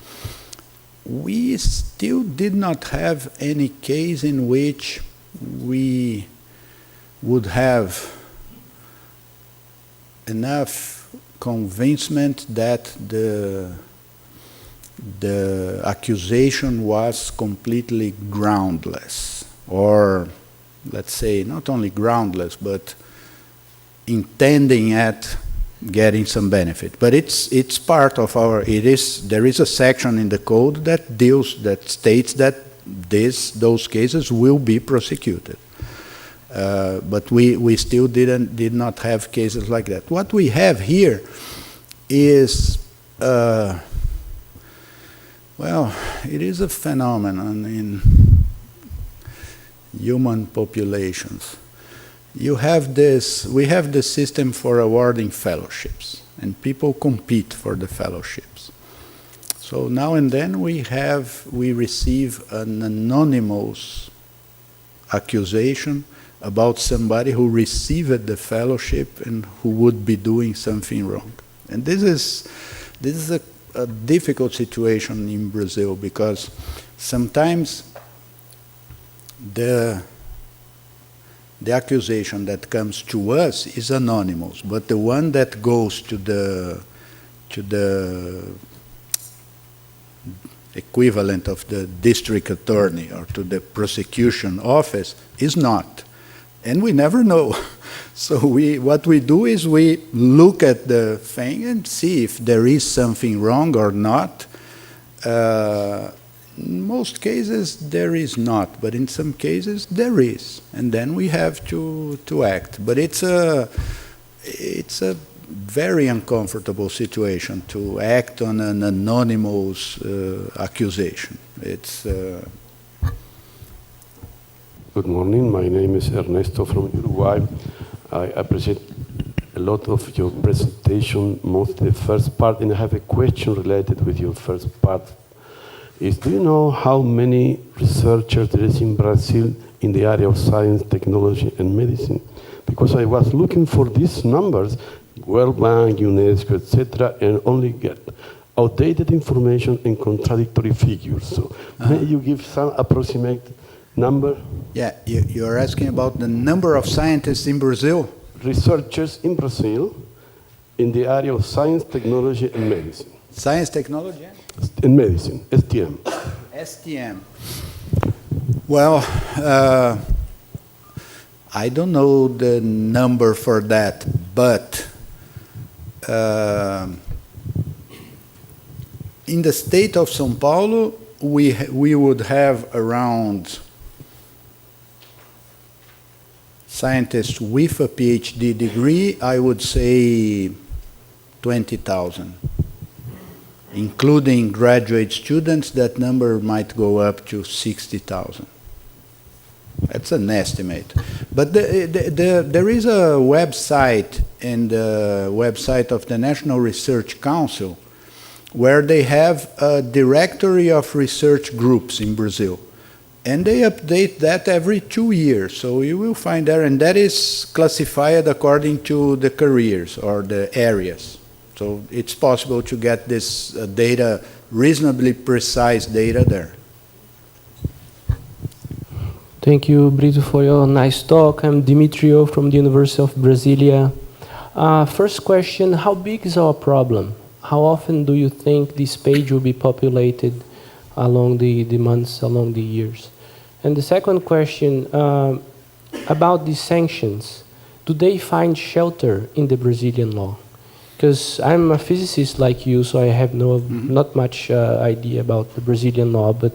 We still did not have any case in which we would have enough convincement that the accusation was completely groundless, or let's say not only groundless, but intending at getting some benefit. But it's part of there is a section in the code that states that those cases will be prosecuted. But we still did not have cases like that. What we have here is well, it is a phenomenon in human populations. We have the system for awarding fellowships, and people compete for the fellowships. So now and then we receive an anonymous accusation about somebody who received the fellowship and who would be doing something wrong. And this is a difficult situation in Brazil, because sometimes the accusation that comes to us is anonymous, but the one that goes to the equivalent of the district attorney or to the prosecution office is not. and we never know. So what we do is we look at the thing and see if there is something wrong or not. In most cases, there is not, but in some cases, there is, and then we have to act. But it's a very uncomfortable situation to act on an anonymous accusation. Good morning. My name is Ernesto from Uruguay. I appreciate a lot of your presentation, mostly the first part, and I have a question related with your first part. Do you know how many researchers there is in Brazil in the area of science, technology, and medicine? Because I was looking for these numbers, World Bank, UNESCO, etc., and only get outdated information and contradictory figures. So may you give some approximate number? Yeah, you're asking about the number of scientists in Brazil? Researchers in Brazil in the area of science, technology, and medicine. Science, technology? In medicine, STM. STM. Well, I don't know the number for that, but in the state of São Paulo, we would have around scientists with a PhD degree, I would say 20,000. Including graduate students, that number might go up to 60,000. That's an estimate. But there is a website in the website of the National Research Council where they have a directory of research groups in Brazil. And they update that every 2 years. So you will find there, and that is classified according to the careers or the areas. So it's possible to get this data, reasonably precise data there. Thank you, Brito, for your nice talk. I'm Dimitrio from the University of Brasilia. First question, how big is our problem? How often do you think this page will be populated along the months, along the years? And the second question, about the sanctions, do they find shelter in the Brazilian law? Because I'm a physicist like you, so I have not much idea about the Brazilian law, but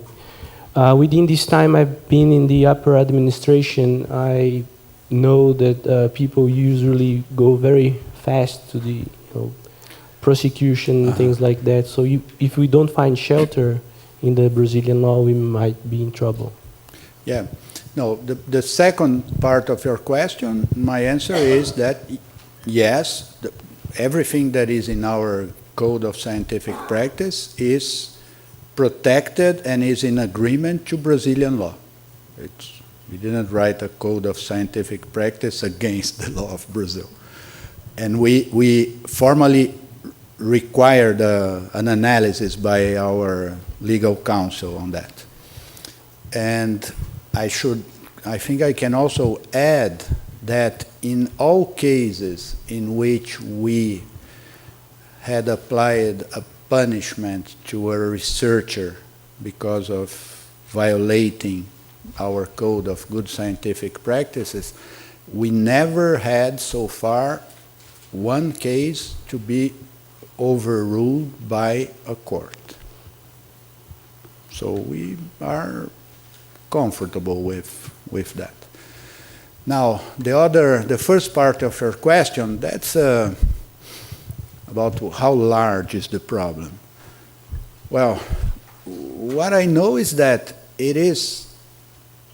within this time I've been in the upper administration, I know that people usually go very fast to the prosecution and things like that. So if we don't find shelter in the Brazilian law, we might be in trouble. Yeah. No, the second part of your question, my answer is that yes, everything that is in our Code of Scientific Practice is protected and is in agreement to Brazilian law. We didn't write a Code of Scientific Practice against the law of Brazil. And we formally required an analysis by our legal counsel on that. And I think I can also add that in all cases in which we had applied a punishment to a researcher because of violating our code of good scientific practices, we never had so far one case to be overruled by a court. So we are comfortable with that. Now, the first part of your question, that's about how large is the problem. Well, what I know is that it is,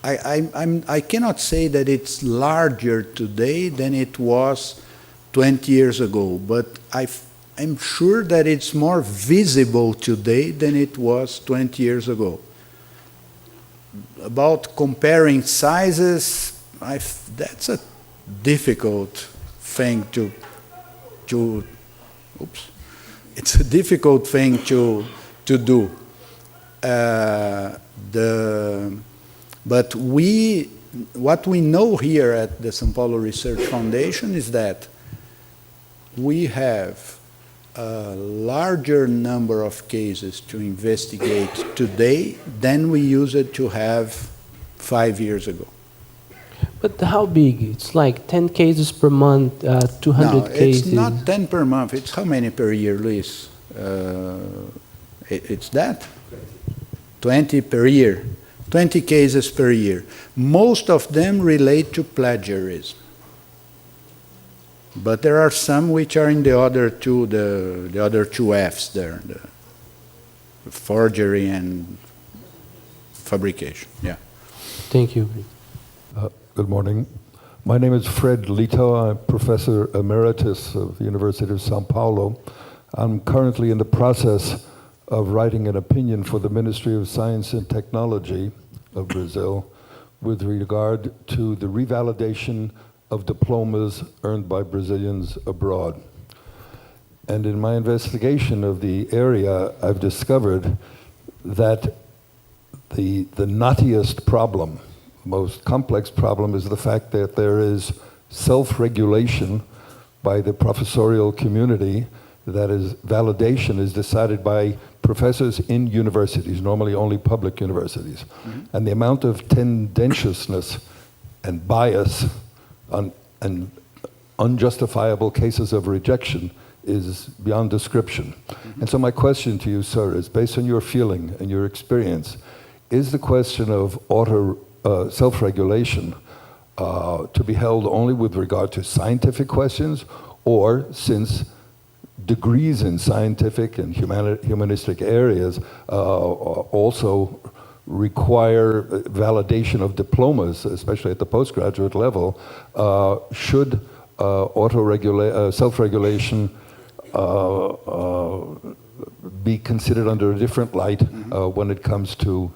I cannot say that it's larger today than it was 20 years ago, but I'm sure that it's more visible today than it was 20 years ago. About comparing sizes, that's a difficult thing to it's a difficult thing to do. But what we know here at the São Paulo Research Foundation is that we have a larger number of cases to investigate today than we used to have 5 years ago. But how big? It's like 10 cases per month, 200 No, cases. it's not 10 per month. It's how many per year, Luis? It's that? 20 per year. 20 cases per year. Most of them relate to plagiarism. But there are some which are in the other two, the other two Fs there, the forgery and fabrication. Yeah. Thank you. Good morning. My name is Fred Lito. I'm Professor Emeritus of the University of Sao Paulo. I'm currently in the process of writing an opinion for the Ministry of Science and Technology of Brazil with regard to the revalidation of diplomas earned by Brazilians abroad. And in my investigation of the area, I've discovered that the knottiest problem, most complex problem, is the fact that there is self-regulation by the professorial community. That is, validation is decided by professors in universities, normally only public universities. Mm-hmm. And the amount of tendentiousness and bias and unjustifiable cases of rejection is beyond description. Mm-hmm. And so my question to you, sir, is based on your feeling and your experience, is the question of self-regulation to be held only with regard to scientific questions, or since degrees in scientific and humanistic areas also require validation of diplomas, especially at the postgraduate level, should self-regulation be considered under a different light when it comes to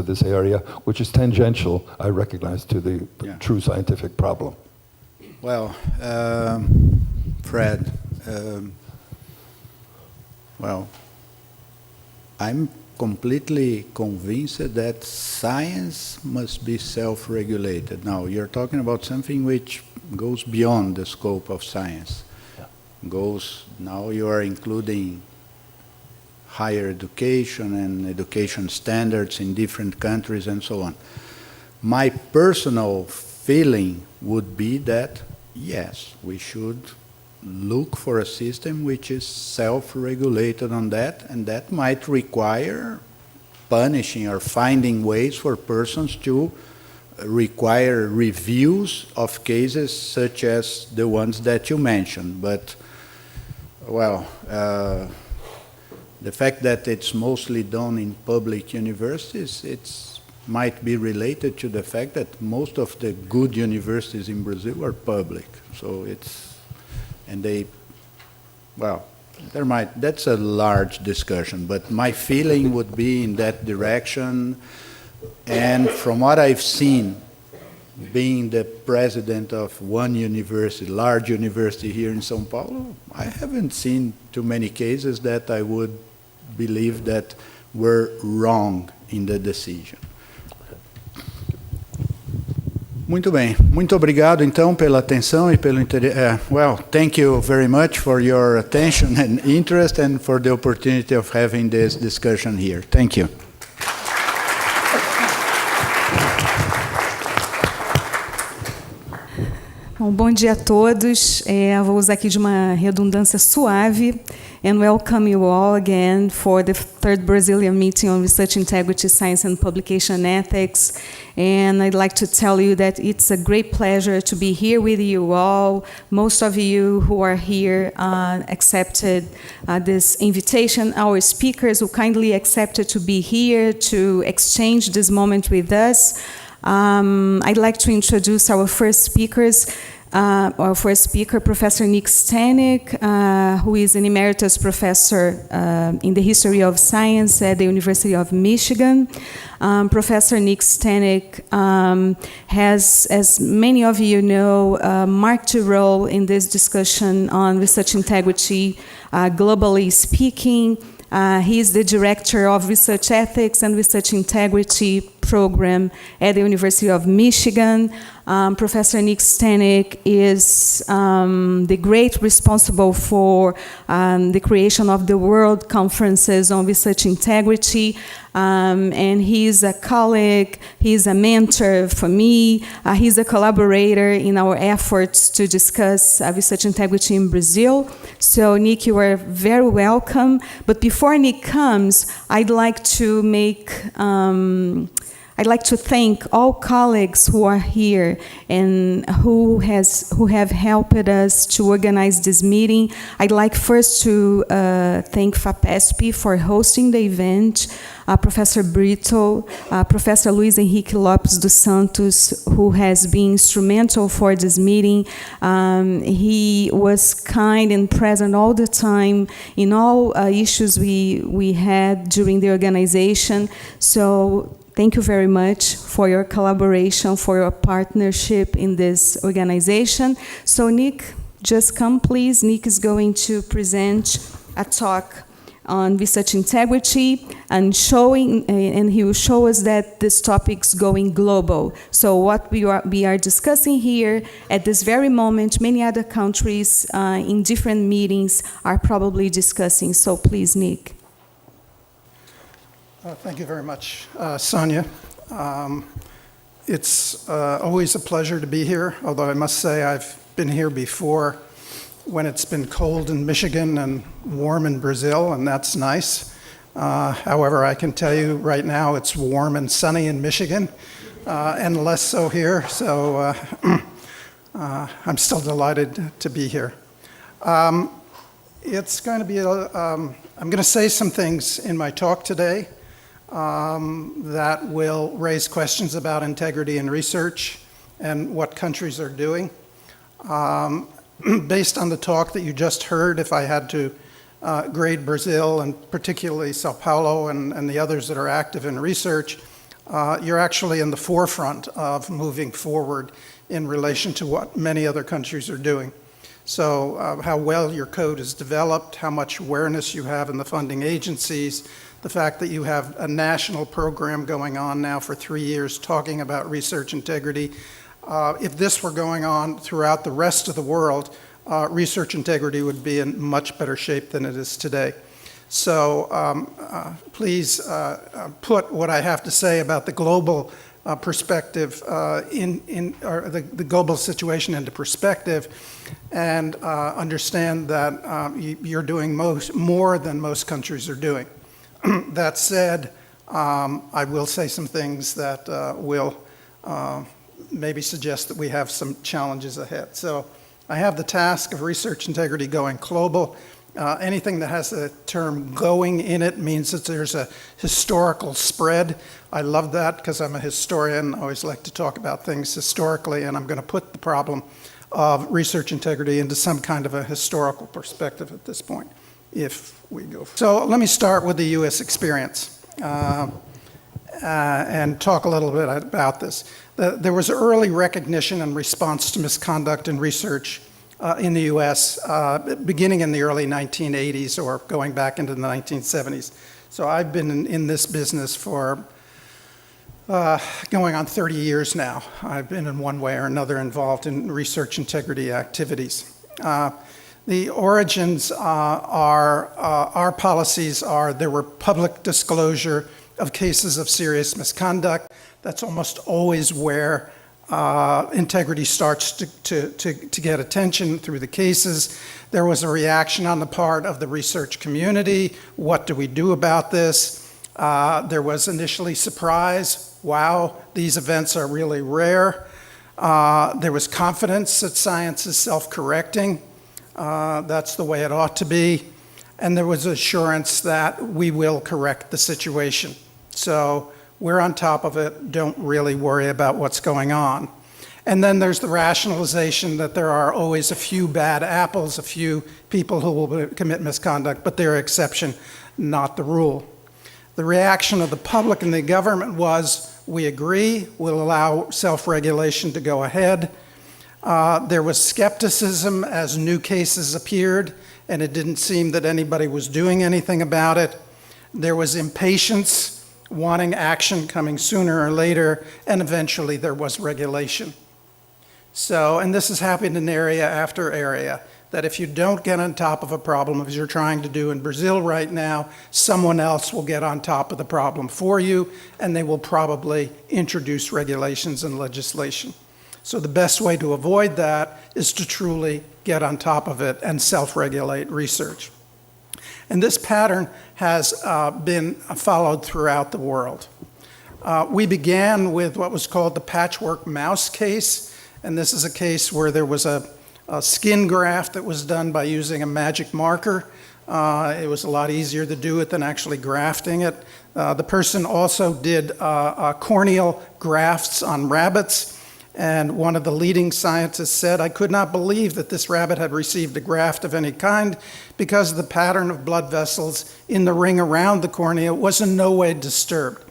this area, which is tangential, I recognize, to the true scientific problem? Well, Fred, well, I'm completely convinced that science must be self-regulated. Now, you're talking about something which goes beyond the scope of science. Now you are including higher education and education standards in different countries and so on. My personal feeling would be that, yes, we should look for a system which is self-regulated on that, and that might require punishing or finding ways for persons to require reviews of cases such as the ones that you mentioned. But, well, the fact that it's mostly done in public universities, it might be related to the fact that most of the good universities in Brazil are public. So that's a large discussion, but my feeling would be in that direction. And from what I've seen, being the president of one university, large university here in São Paulo, I haven't seen too many cases that I would believe that were wrong in the decision. Muito bem. Muito obrigado, então, pela atenção e pelo interesse. Well, thank you very much for your attention and interest and for the opportunity of having this discussion here. Thank you. Bom dia a todos. Vou usar aqui de uma redundância suave. And welcome you all again for the third Brazilian meeting on Research Integrity, Science and Publication Ethics. And I'd like to tell you that it's a great pleasure to be here with you all. Most of you who are here accepted this invitation. Our speakers who kindly accepted to be here to exchange this moment with us. I'd like to introduce our first speakers. Our first speaker, Professor Nick Steneck, who is an emeritus professor in the history of science at the University of Michigan. Professor Nick Steneck has, as many of you know, marked a role in this discussion on research integrity, globally speaking. He is the director of research ethics and research integrity program at the University of Michigan. Professor Nick Steneck is the great responsible for the creation of the World Conferences on Research Integrity, and he's a colleague, he's a mentor for me, he's a collaborator in our efforts to discuss research integrity in Brazil. So Nick, you are very welcome. But before Nick comes, I'd like to thank all colleagues who are here and who have helped us to organize this meeting. I'd like first to thank FAPESP for hosting the event, Professor Brito, Professor Luis Henrique Lopes dos Santos, who has been instrumental for this meeting. He was kind and present all the time in all issues we had during the organization. So thank you very much for your collaboration, for your partnership in this organization. So Nick, just come please. Nick is going to present a talk on research integrity and he will show us that this topic's going global. So what we are discussing here at this very moment, many other countries in different meetings are probably discussing. So please, Nick. Thank you very much, Sonia. It's always a pleasure to be here, although I must say I've been here before when it's been cold in Michigan and warm in Brazil, and that's nice. However, I can tell you right now it's warm and sunny in Michigan, and less so here, so I'm still delighted to be here. It's going to be, I'm going to say some things in my talk today that will raise questions about integrity in research and what countries are doing. Based on the talk that you just heard, if I had to grade Brazil and particularly Sao Paulo and the others that are active in research, you're actually in the forefront of moving forward in relation to what many other countries are doing. So how well your code is developed, how much awareness you have in the funding agencies, the fact that you have a national program going on now for 3 years talking about research integrity. If this were going on throughout the rest of the world, research integrity would be in much better shape than it is today. So please put what I have to say about the global perspective or the global situation into perspective, and understand that you're doing more than most countries are doing. That said, I will say some things that will maybe suggest that we have some challenges ahead. So I have the task of research integrity going global. Anything that has the term going in it means that there's a historical spread. I love that because I'm a historian. I always like to talk about things historically, and I'm going to put the problem of research integrity into some kind of a historical perspective at this point, if we go. So let me start with the U.S. experience and talk a little bit about this. There was early recognition and response to misconduct in research in the U.S. Beginning in the early 1980s or going back into the 1970s. So I've been in this business for going on 30 years now. I've been in one way or another involved in research integrity activities. The origins are, our policies are, there were public disclosure of cases of serious misconduct. That's almost always where integrity starts to get attention through the cases. There was a reaction on the part of the research community. What do we do about this? There was initially surprise. Wow, these events are really rare. There was confidence that science is self-correcting. That's the way it ought to be. And there was assurance that we will correct the situation. So we're on top of it, don't really worry about what's going on. And then there's the rationalization that there are always a few bad apples, a few people who will commit misconduct, but they're exception, not the rule. The reaction of the public and the government was, we agree, we'll allow self-regulation to go ahead. There was skepticism as new cases appeared, and it didn't seem that anybody was doing anything about it. There was impatience wanting action coming sooner or later, and eventually there was regulation. So, and this has happened in area after area, that if you don't get on top of a problem, as you're trying to do in Brazil right now, someone else will get on top of the problem for you, and they will probably introduce regulations and legislation. So the best way to avoid that is to truly get on top of it and self-regulate research. And this pattern has been followed throughout the world. We began with what was called the patchwork mouse case, and this is a case where there was a skin graft that was done by using a magic marker. It was a lot easier to do it than actually grafting it. The person also did corneal grafts on rabbits, and one of the leading scientists said, "I could not believe that this rabbit had received a graft of any kind because the pattern of blood vessels in the ring around the cornea was in no way disturbed.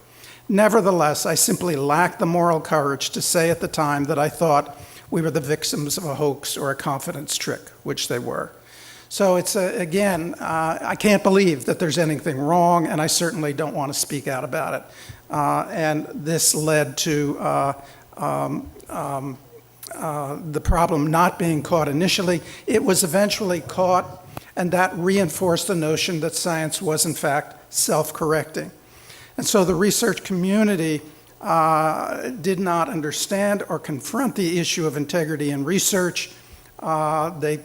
Nevertheless, I simply lacked the moral courage to say at the time that I thought we were the victims of a hoax or a confidence trick," which they were. So it's, again, I can't believe that there's anything wrong, and I certainly don't want to speak out about it. And this led to the problem not being caught initially. It was eventually caught, and that reinforced the notion that science was, in fact, self-correcting. And so the research community did not understand or confront the issue of integrity in research. They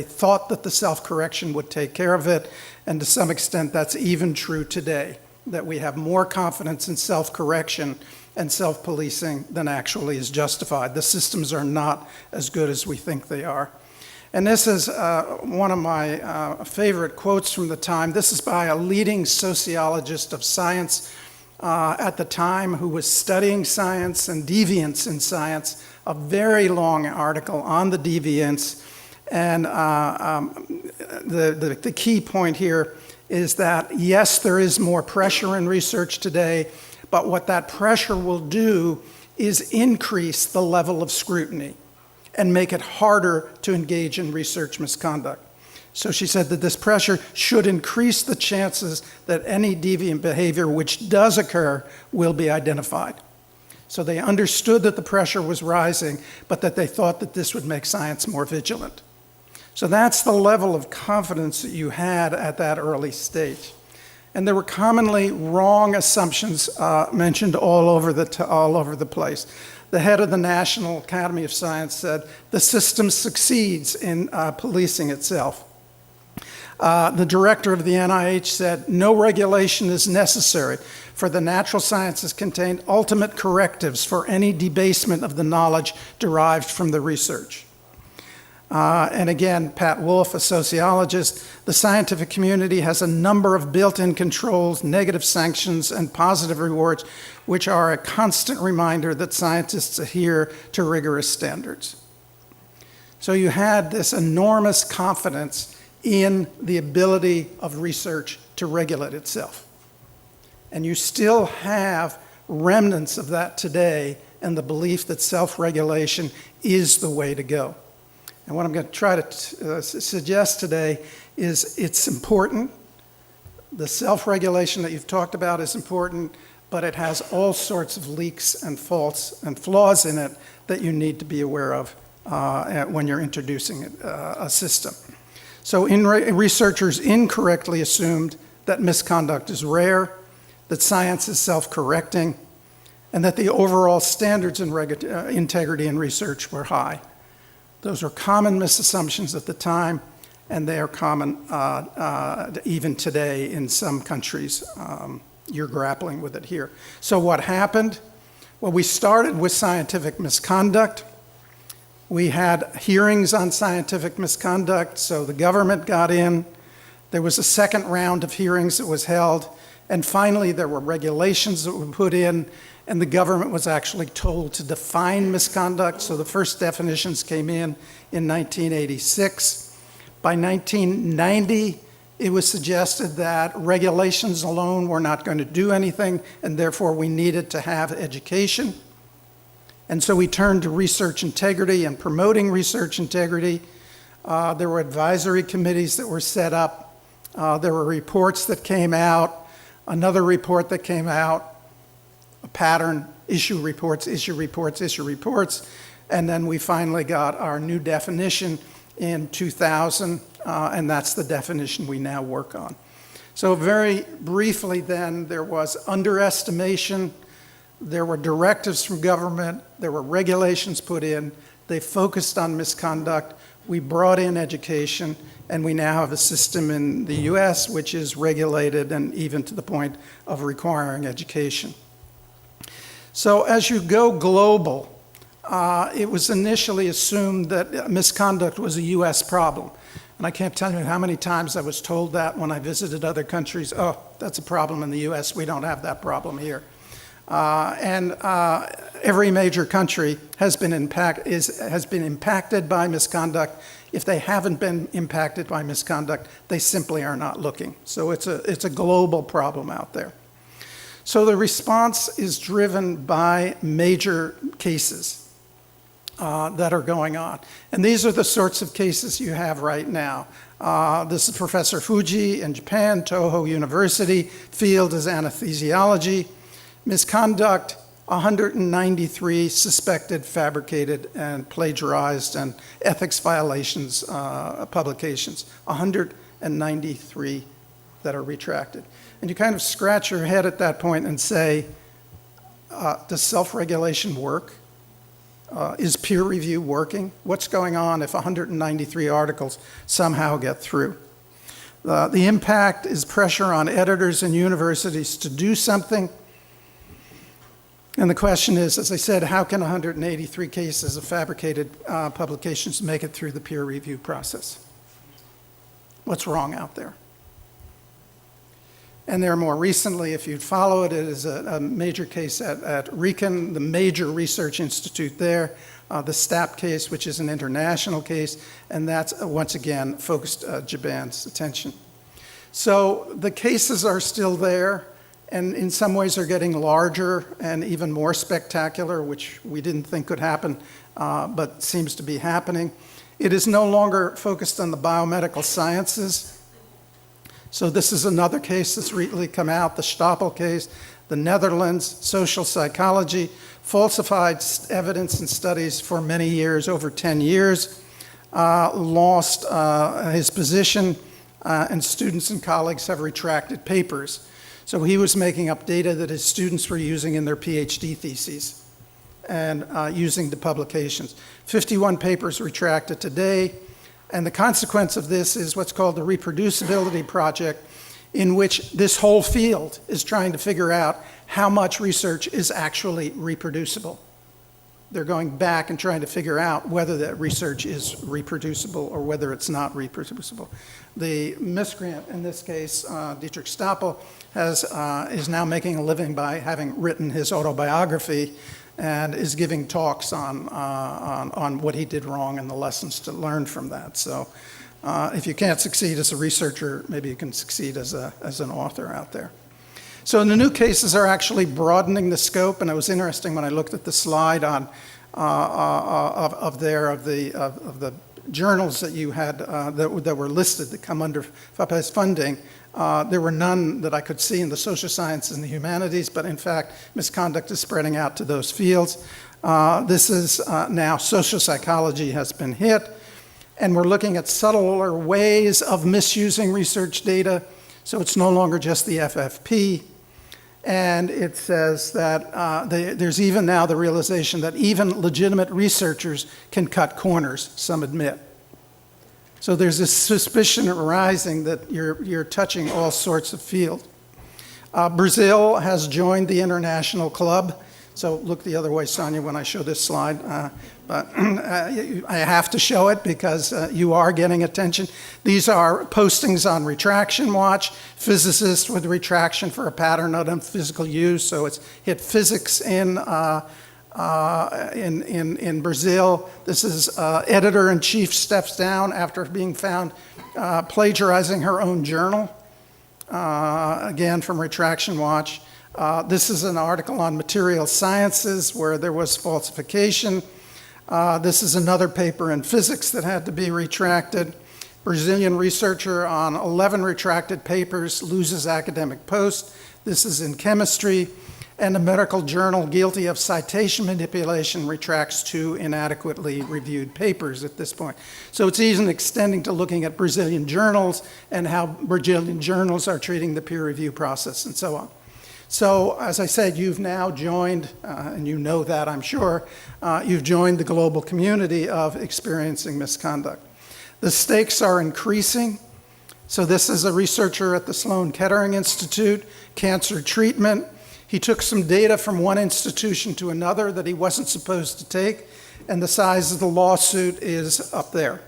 thought that the self-correction would take care of it, and to some extent that's even true today, that we have more confidence in self-correction and self-policing than actually is justified. The systems are not as good as we think they are. And this is one of my favorite quotes from the time. This is by a leading sociologist of science at the time who was studying science and deviance in science, a very long article on the deviance. And the key point here is that, yes, there is more pressure in research today, but what that pressure will do is increase the level of scrutiny and make it harder to engage in research misconduct. So she said that this pressure should increase the chances that any deviant behavior which does occur will be identified. So they understood that the pressure was rising, but that they thought that this would make science more vigilant. So that's the level of confidence that you had at that early stage. And there were commonly wrong assumptions mentioned all over the place. The head of the National Academy of Science said, "The system succeeds in policing itself." The director of the NIH said, "No regulation is necessary, for the natural sciences contain ultimate correctives for any debasement of the knowledge derived from the research." And again, Pat Wolf, a sociologist, "The scientific community has a number of built-in controls, negative sanctions, and positive rewards, which are a constant reminder that scientists adhere to rigorous standards." So you had this enormous confidence in the ability of research to regulate itself. And you still have remnants of that today, and the belief that self-regulation is the way to go. And what I'm going to try to suggest today is it's important. The self-regulation that you've talked about is important, but it has all sorts of leaks and faults and flaws in it that you need to be aware of when you're introducing a system. So researchers incorrectly assumed that misconduct is rare, that science is self-correcting, and that the overall standards in integrity in research were high. Those are common misassumptions at the time, and they are common even today in some countries. You're grappling with it here. So what happened? Well, we started with scientific misconduct. We had hearings on scientific misconduct, so the government got in. There was a second round of hearings that was held, and finally there were regulations that were put in, and the government was actually told to define misconduct. So the first definitions came in 1986. By 1990, it was suggested that regulations alone were not going to do anything, and therefore we needed to have education. And so we turned to research integrity and promoting research integrity. There were advisory committees that were set up. There were reports that came out, another report that came out. a pattern, issue reports, issue reports, issue reports. And then we finally got our new definition in 2000, and that's the definition we now work on. So very briefly then, there was underestimation, there were directives from government, there were regulations put in, they focused on misconduct, we brought in education, and we now have a system in the US which is regulated and even to the point of requiring education. So as you go global, it was initially assumed that misconduct was a US problem. And I can't tell you how many times I was told that when I visited other countries. Oh, that's a problem in the US, we don't have that problem here. Every major country has been impacted by misconduct. If they haven't been impacted by misconduct, they simply are not looking. So it's a global problem out there. So the response is driven by major cases that are going on. And these are the sorts of cases you have right now. This is Professor Fuji in Japan, Toho University, field is anesthesiology. Misconduct, 193 suspected, fabricated, and plagiarized, and ethics violations publications, 193 that are retracted. And you kind of scratch your head at that point and say, does self-regulation work? Is peer review working? What's going on if 193 articles somehow get through? The impact is pressure on editors and universities to do something. And the question is, as I said, how can 183 cases of fabricated publications make it through the peer review process? What's wrong out there? And there more recently, if you'd follow it, it is a major case at RICAN, the major research institute there, the STAP case, which is an international case, and that's once again focused Japan's attention. So the cases are still there, and in some ways are getting larger and even more spectacular, which we didn't think could happen, but seems to be happening. It is no longer focused on the biomedical sciences. So this is another case that's recently come out, the Stoppel case, the Netherlands, social psychology, falsified evidence and studies for many years, over 10 years, lost his position, and students and colleagues have retracted papers. So he was making up data that his students were using in their PhD theses and using the publications. 51 papers retracted today. And the consequence of this is what's called the reproducibility project, in which this whole field is trying to figure out how much research is actually reproducible. They're going back and trying to figure out whether that research is reproducible or whether it's not reproducible. The miscreant in this case, Dietrich Stoppel, is now making a living by having written his autobiography and is giving talks on what he did wrong and the lessons to learn from that. So if you can't succeed as a researcher, maybe you can succeed as an author out there. So the new cases are actually broadening the scope, and it was interesting when I looked at the slide on of the journals that you had that were listed that come under FAPESP funding. There were none that I could see in the social sciences and the humanities, but in fact, misconduct is spreading out to those fields. This is now social psychology has been hit, and we're looking at subtler ways of misusing research data. So it's no longer just the FFP. And it says that there's even now the realization that even legitimate researchers can cut corners, some admit. So there's this suspicion arising that you're touching all sorts of fields. Brazil has joined the international club. So look the other way, Sonia, when I show this slide. But I have to show it because you are getting attention. These are postings on Retraction Watch, physicists with retraction for a pattern of physical use. So it's hit physics in Brazil. This is editor-in-chief steps down after being found plagiarizing her own journal, again from Retraction Watch. This is an article on material sciences where there was falsification. This is another paper in physics that had to be retracted. Brazilian researcher on 11 retracted papers loses academic post. This is in chemistry. and the medical journal guilty of citation manipulation retracts 2 inadequately reviewed papers at this point. So it's even extending to looking at Brazilian journals and how Brazilian journals are treating the peer review process and so on. So, as I said, you've now joined, and you know that, I'm sure, you've joined the global community of experiencing misconduct. The stakes are increasing. So this is a researcher at the Sloan Kettering Institute, cancer treatment. He took some data from one institution to another that he wasn't supposed to take, and the size of the lawsuit is up there.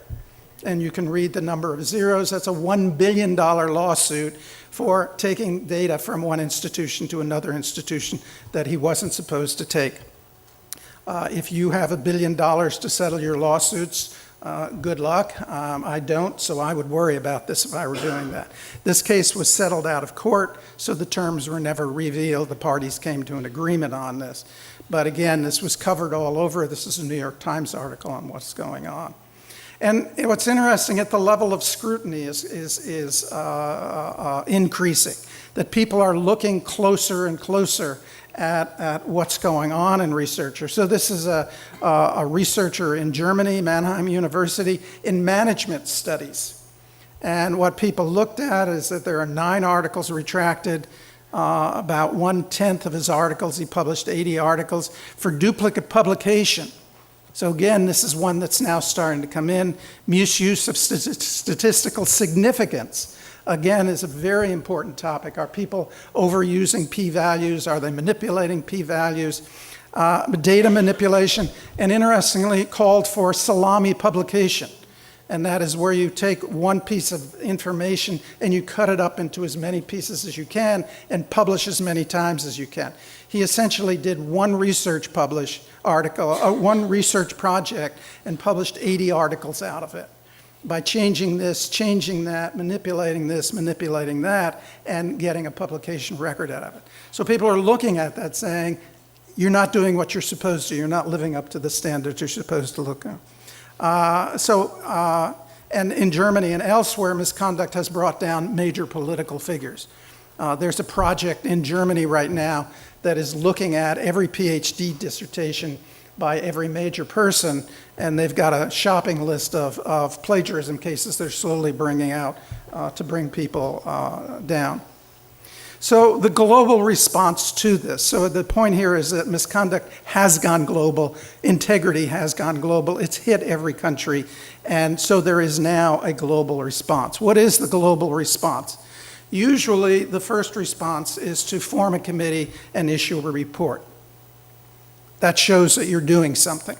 And you can read the number of zeros. That's a $1 billion lawsuit for taking data from one institution to another institution that he wasn't supposed to take. If you have $1 billion to settle your lawsuits, good luck. I don't, so I would worry about this if I were doing that. This case was settled out of court, so the terms were never revealed. The parties came to an agreement on this. But again, this was covered all over. This is a New York Times article on what's going on. And what's interesting, at the level of scrutiny is increasing, that people are looking closer and closer at what's going on in researchers. So this is a researcher in Germany, Mannheim University, in management studies. And what people looked at is that there are 9 articles retracted, about 1/10 of his articles. He published 80 articles for duplicate publication. So again, this is one that's now starting to come in. Misuse of statistical significance, again, is a very important topic. Are people overusing p-values? Are they manipulating p-values? Data manipulation, and interestingly called for salami publication. And that is where you take one piece of information and you cut it up into as many pieces as you can and publish as many times as you can. He essentially did one research one research project and published 80 articles out of it by changing this, changing that, manipulating this, manipulating that, and getting a publication record out of it. So people are looking at that saying, you're not doing what you're supposed to. You're not living up to the standards you're supposed to look at. And in Germany and elsewhere, misconduct has brought down major political figures. There's a project in Germany right now that is looking at every PhD dissertation by every major person, and they've got a shopping list of plagiarism cases they're slowly bringing out to bring people down. So the global response to this, so the point here is that misconduct has gone global, integrity has gone global, it's hit every country, and so there is now a global response. What is the global response? Usually the first response is to form a committee and issue a report. That shows that you're doing something.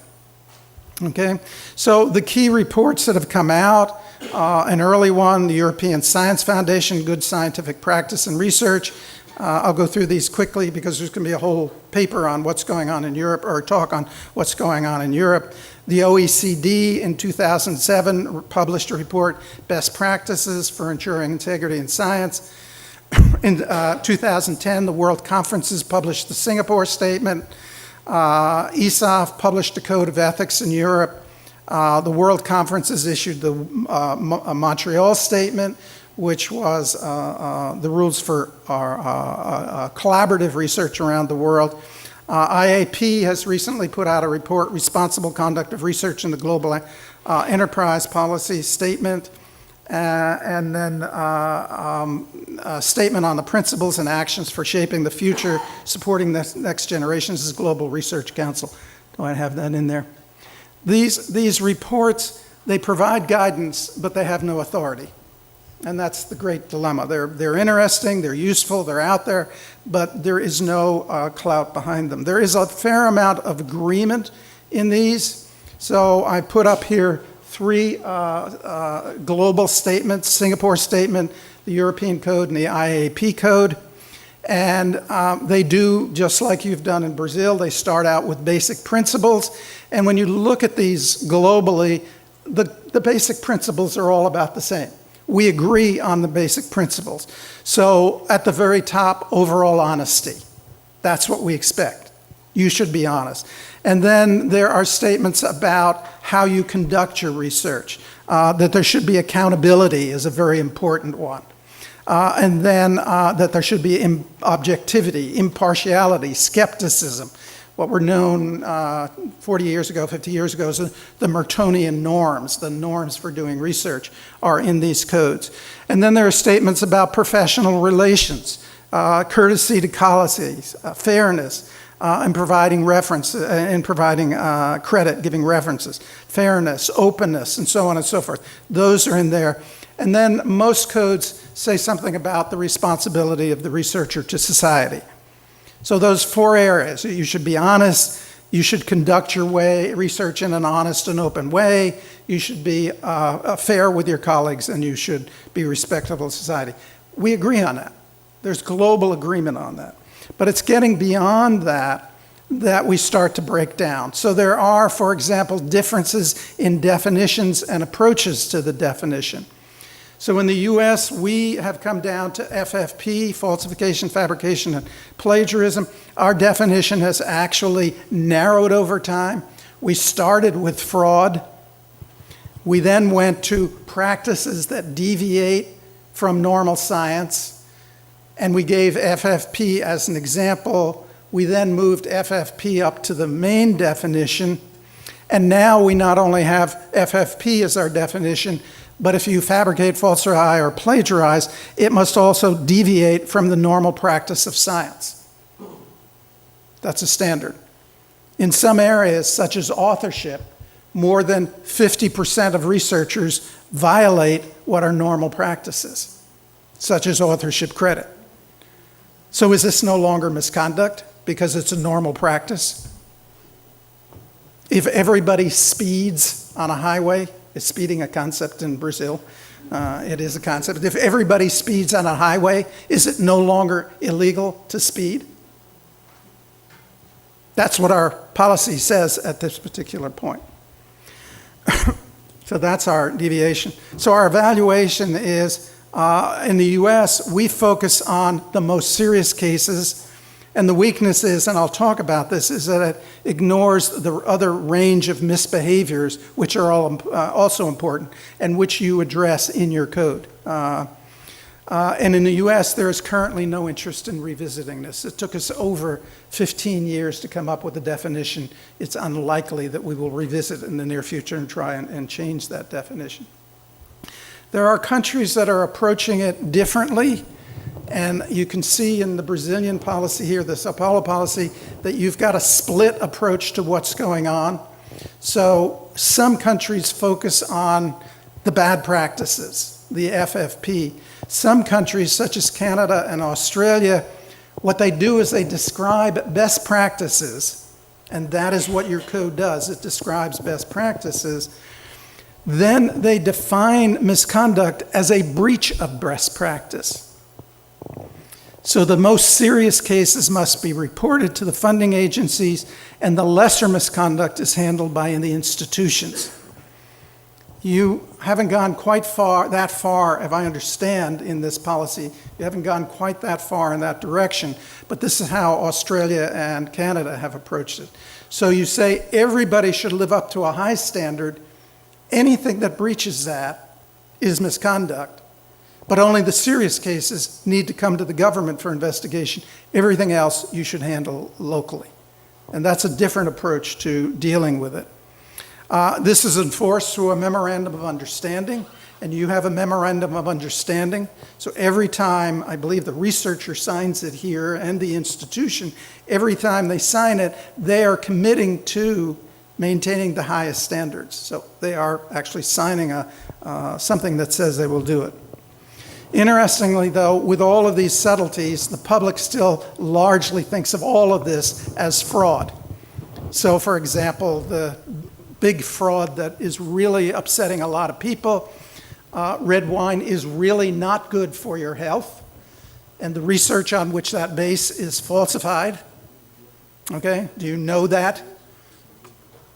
Okay, so the key reports that have come out, an early one, the European Science Foundation, Good Scientific Practice and Research. I'll go through these quickly because there's going to be a whole paper on what's going on in Europe, or a talk on what's going on in Europe. The OECD in 2007 published a report, Best Practices for Ensuring Integrity in Science. In 2010, the World Conferences published the Singapore Statement. ESOF published a Code of Ethics in Europe. The World Conferences issued the Montreal Statement, which was the rules for collaborative research around the world. IAP has recently put out a report, Responsible Conduct of Research in the Global Enterprise Policy Statement, and then a statement on the principles and actions for shaping the future, supporting the next generations. This is Global Research Council. Do I have that in there? These reports, they provide guidance, but they have no authority. And that's the great dilemma. They're interesting, they're useful, they're out there, but there is no clout behind them. There is a fair amount of agreement in these. So I put up here 3 global statements, Singapore Statement, the European Code, and the IAP Code. And they do, just like you've done in Brazil, they start out with basic principles. And when you look at these globally, the basic principles are all about the same. We agree on the basic principles. So at the very top, overall honesty. That's what we expect. You should be honest. And then there are statements about how you conduct your research, that there should be accountability is a very important one. And then that there should be objectivity, impartiality, skepticism. What were known 40 years ago, 50 years ago as the Mertonian norms, the norms for doing research, are in these codes. And then there are statements about professional relations, courtesy to colleagues, fairness, and providing reference, and providing credit, giving references, fairness, openness, and so on and so forth. Those are in there. And then most codes say something about the responsibility of the researcher to society. So those 4 areas: you should be honest, you should conduct your research in an honest and open way, you should be fair with your colleagues, and you should be respectful of society. We agree on that. There's global agreement on that. But it's getting beyond that that we start to break down. So there are, for example, differences in definitions and approaches to the definition. So in the US, we have come down to FFP, falsification, fabrication, and plagiarism. Our definition has actually narrowed over time. We started with fraud. We then went to practices that deviate from normal science, and we gave FFP as an example. We then moved FFP up to the main definition, and now we not only have FFP as our definition, but if you fabricate, falsify, or plagiarize, it must also deviate from the normal practice of science. That's a standard. In some areas, such as authorship, more than 50% of researchers violate what are normal practices, such as authorship credit. So is this no longer misconduct because it's a normal practice? If everybody speeds on a highway, is speeding a concept in Brazil? It is a concept. If everybody speeds on a highway, is it no longer illegal to speed? That's what our policy says at this particular point. So that's our deviation. So our evaluation is, in the US, we focus on the most serious cases, and the weakness is, and I'll talk about this, is that it ignores the other range of misbehaviors, which are all also important, and which you address in your code. And in the US, there is currently no interest in revisiting this. It took us over 15 years to come up with a definition. It's unlikely that we will revisit in the near future and try and change that definition. There are countries that are approaching it differently. And you can see in the Brazilian policy here, the Sao Paulo policy, that you've got a split approach to what's going on. So some countries focus on the bad practices, the FFP. Some countries, such as Canada and Australia, what they do is they describe best practices, and that is what your code does. It describes best practices. Then they define misconduct as a breach of best practice. So the most serious cases must be reported to the funding agencies, and the lesser misconduct is handled by the institutions. You haven't gone quite that far, if I understand, in this policy. You haven't gone quite that far in that direction, but this is how Australia and Canada have approached it. So you say everybody should live up to a high standard. Anything that breaches that is misconduct. But only the serious cases need to come to the government for investigation. Everything else you should handle locally. And that's a different approach to dealing with it. This is enforced through a memorandum of understanding, and you have a memorandum of understanding. So every time, I believe the researcher signs it here and the institution, every time they sign it, they are committing to maintaining the highest standards. So they are actually signing something that says they will do it. Interestingly, though, with all of these subtleties, the public still largely thinks of all of this as fraud. So, for example, the big fraud that is really upsetting a lot of people, red wine is really not good for your health, and the research on which that base is falsified. Okay, do you know that?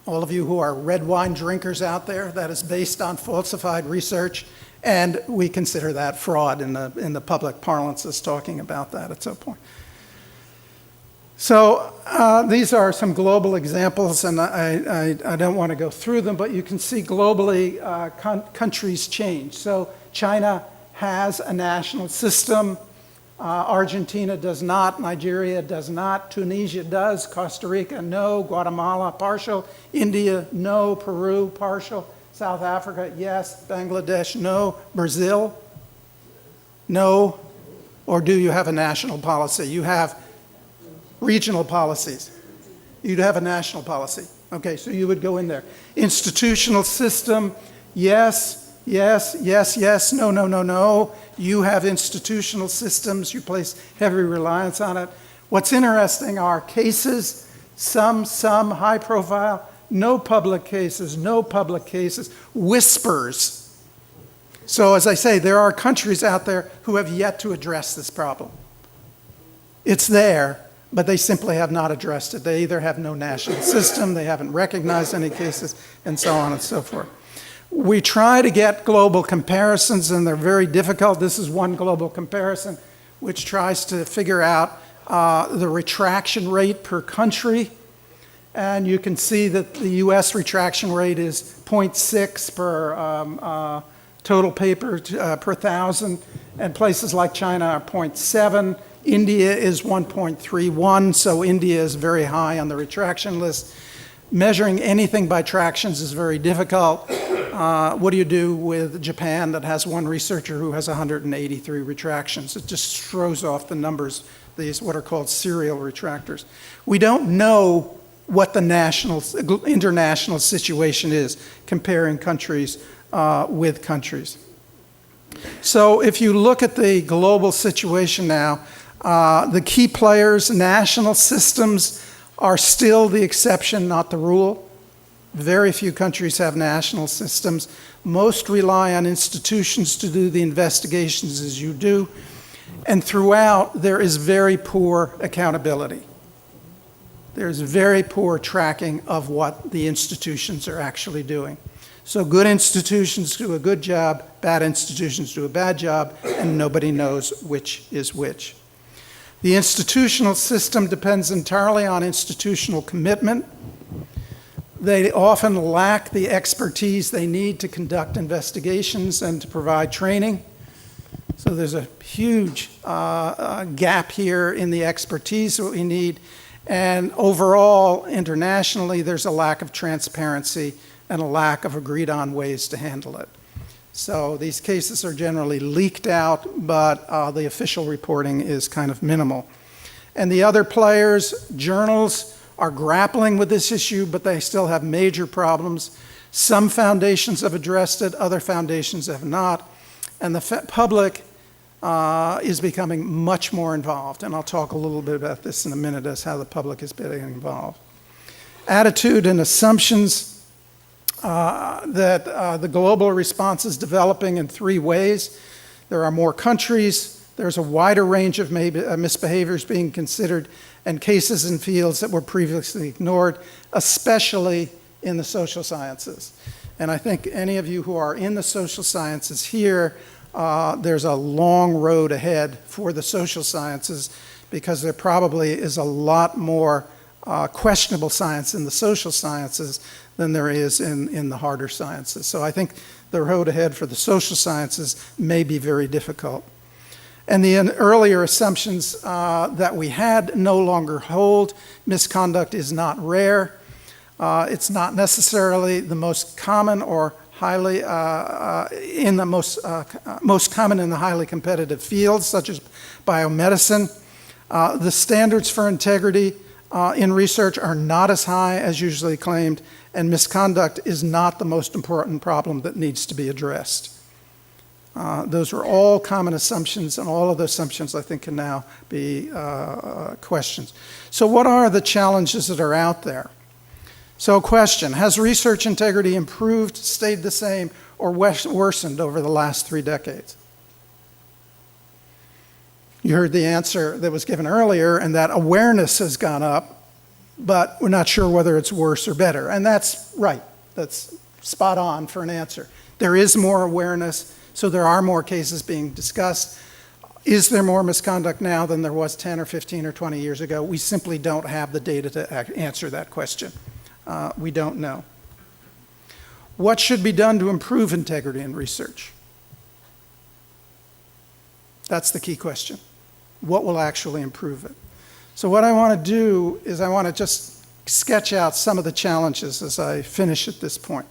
All of you who are red wine drinkers out there, that is based on falsified research. And we consider that fraud in the public parlance is talking about that at some point. So these are some global examples, and I don't want to go through them, but you can see globally countries change. So China has a national system. Argentina does not, Nigeria does not, Tunisia does, Costa Rica no, Guatemala partial, India no, Peru partial, South Africa yes, Bangladesh no, Brazil no, or do you have a national policy? You have regional policies. You'd have a national policy. Okay, so you would go in there. Institutional system, yes, yes, yes, yes, no, no, no, no. You have institutional systems, you place heavy reliance on it. What's interesting are cases, some high profile, no public cases, whispers. So as I say, there are countries out there who have yet to address this problem. It's there, but they simply have not addressed it. They either have no national system, they haven't recognized any cases, and so on and so forth. We try to get global comparisons, and they're very difficult. This is one global comparison, which tries to figure out the retraction rate per country. And you can see that the US retraction rate is 0.6 per total paper per thousand, and places like China are 0.7. India is 1.31, so India is very high on the retraction list. Measuring anything by tractions is very difficult. What do you do with Japan that has one researcher who has 183 retractions? It just throws off the numbers, these what are called serial retractors. We don't know what the international situation is comparing countries with countries. So if you look at the global situation now, the key players, national systems, are still the exception, not the rule. Very few countries have national systems. Most rely on institutions to do the investigations as you do. And throughout, there is very poor accountability. There's very poor tracking of what the institutions are actually doing. So good institutions do a good job, bad institutions do a bad job, and nobody knows which is which. The institutional system depends entirely on institutional commitment. They often lack the expertise they need to conduct investigations and to provide training. So there's a huge gap here in the expertise that we need. And overall, internationally, there's a lack of transparency and a lack of agreed on ways to handle it. So these cases are generally leaked out, but the official reporting is kind of minimal. And the other players, journals, are grappling with this issue, but they still have major problems. Some foundations have addressed it, other foundations have not. And the public is becoming much more involved. And I'll talk a little bit about this in a minute as how the public is getting involved. Attitude and assumptions. That the global response is developing in three ways. There are more countries, there's a wider range of misbehaviors being considered, and cases in fields that were previously ignored, especially in the social sciences. And I think any of you who are in the social sciences here, there's a long road ahead for the social sciences, because there probably is a lot more questionable science in the social sciences than there is in the harder sciences. So I think the road ahead for the social sciences may be very difficult. And the earlier assumptions that we had no longer hold. Misconduct is not rare. It's not necessarily the most common or highly most common in the highly competitive fields, such as biomedicine. The standards for integrity in research are not as high as usually claimed, and misconduct is not the most important problem that needs to be addressed. Those are all common assumptions, and all of the assumptions I think can now be questions. So what are the challenges that are out there? So question, has research integrity improved, stayed the same, or worsened over the last 3 decades? You heard the answer that was given earlier, and that awareness has gone up, but we're not sure whether it's worse or better. And that's right. That's spot on for an answer. There is more awareness, so there are more cases being discussed. Is there more misconduct now than there was 10 or 15 or 20 years ago? We simply don't have the data to answer that question. We don't know. What should be done to improve integrity in research? That's the key question. What will actually improve it? So what I want to do is I want to just sketch out some of the challenges as I finish at this point.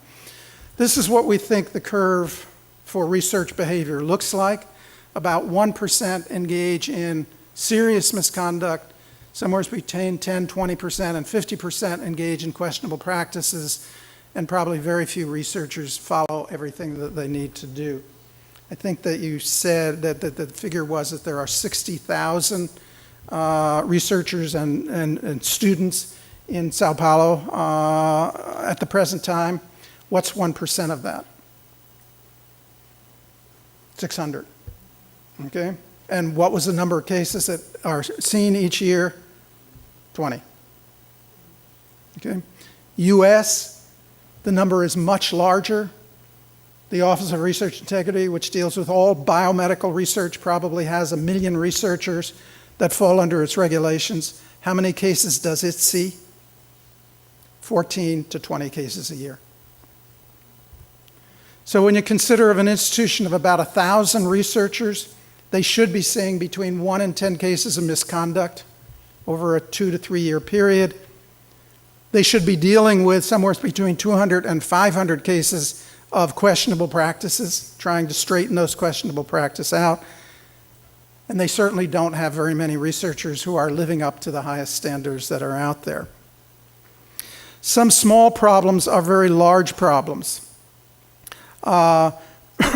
This is what we think the curve for research behavior looks like. About 1% engage in serious misconduct, somewhere between 10, 20%, and 50% engage in questionable practices, and probably very few researchers follow everything that they need to do. I think that you said that the figure was that there are 60,000 researchers and students in Sao Paulo at the present time. What's 1% of that? 600. Okay? And what was the number of cases that are seen each year? 20. Okay? US, the number is much larger. The Office of Research Integrity, which deals with all biomedical research, probably has 1 million researchers that fall under its regulations. How many cases does it see? 14 to 20 cases a year. So when you consider of an institution of about 1,000 researchers, they should be seeing between 1 and 10 cases of misconduct over a 2 to 3 year period. They should be dealing with somewhere between 200 and 500 cases of questionable practices, trying to straighten those questionable practices out. And they certainly don't have very many researchers who are living up to the highest standards that are out there. Some small problems are very large problems.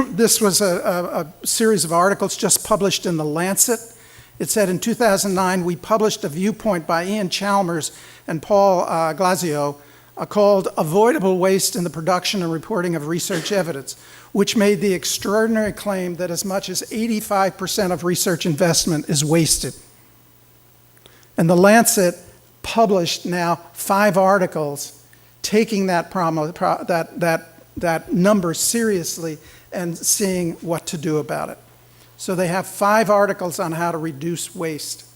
This was a series of articles just published in The Lancet. It said in 2009, we published a viewpoint by Ian Chalmers and Paul Glasio called Avoidable Waste in the Production and Reporting of Research Evidence, which made the extraordinary claim that as much as 85% of research investment is wasted. And The Lancet published now 5 articles taking that problem, that number seriously and seeing what to do about it. So they have 5 articles on how to reduce waste.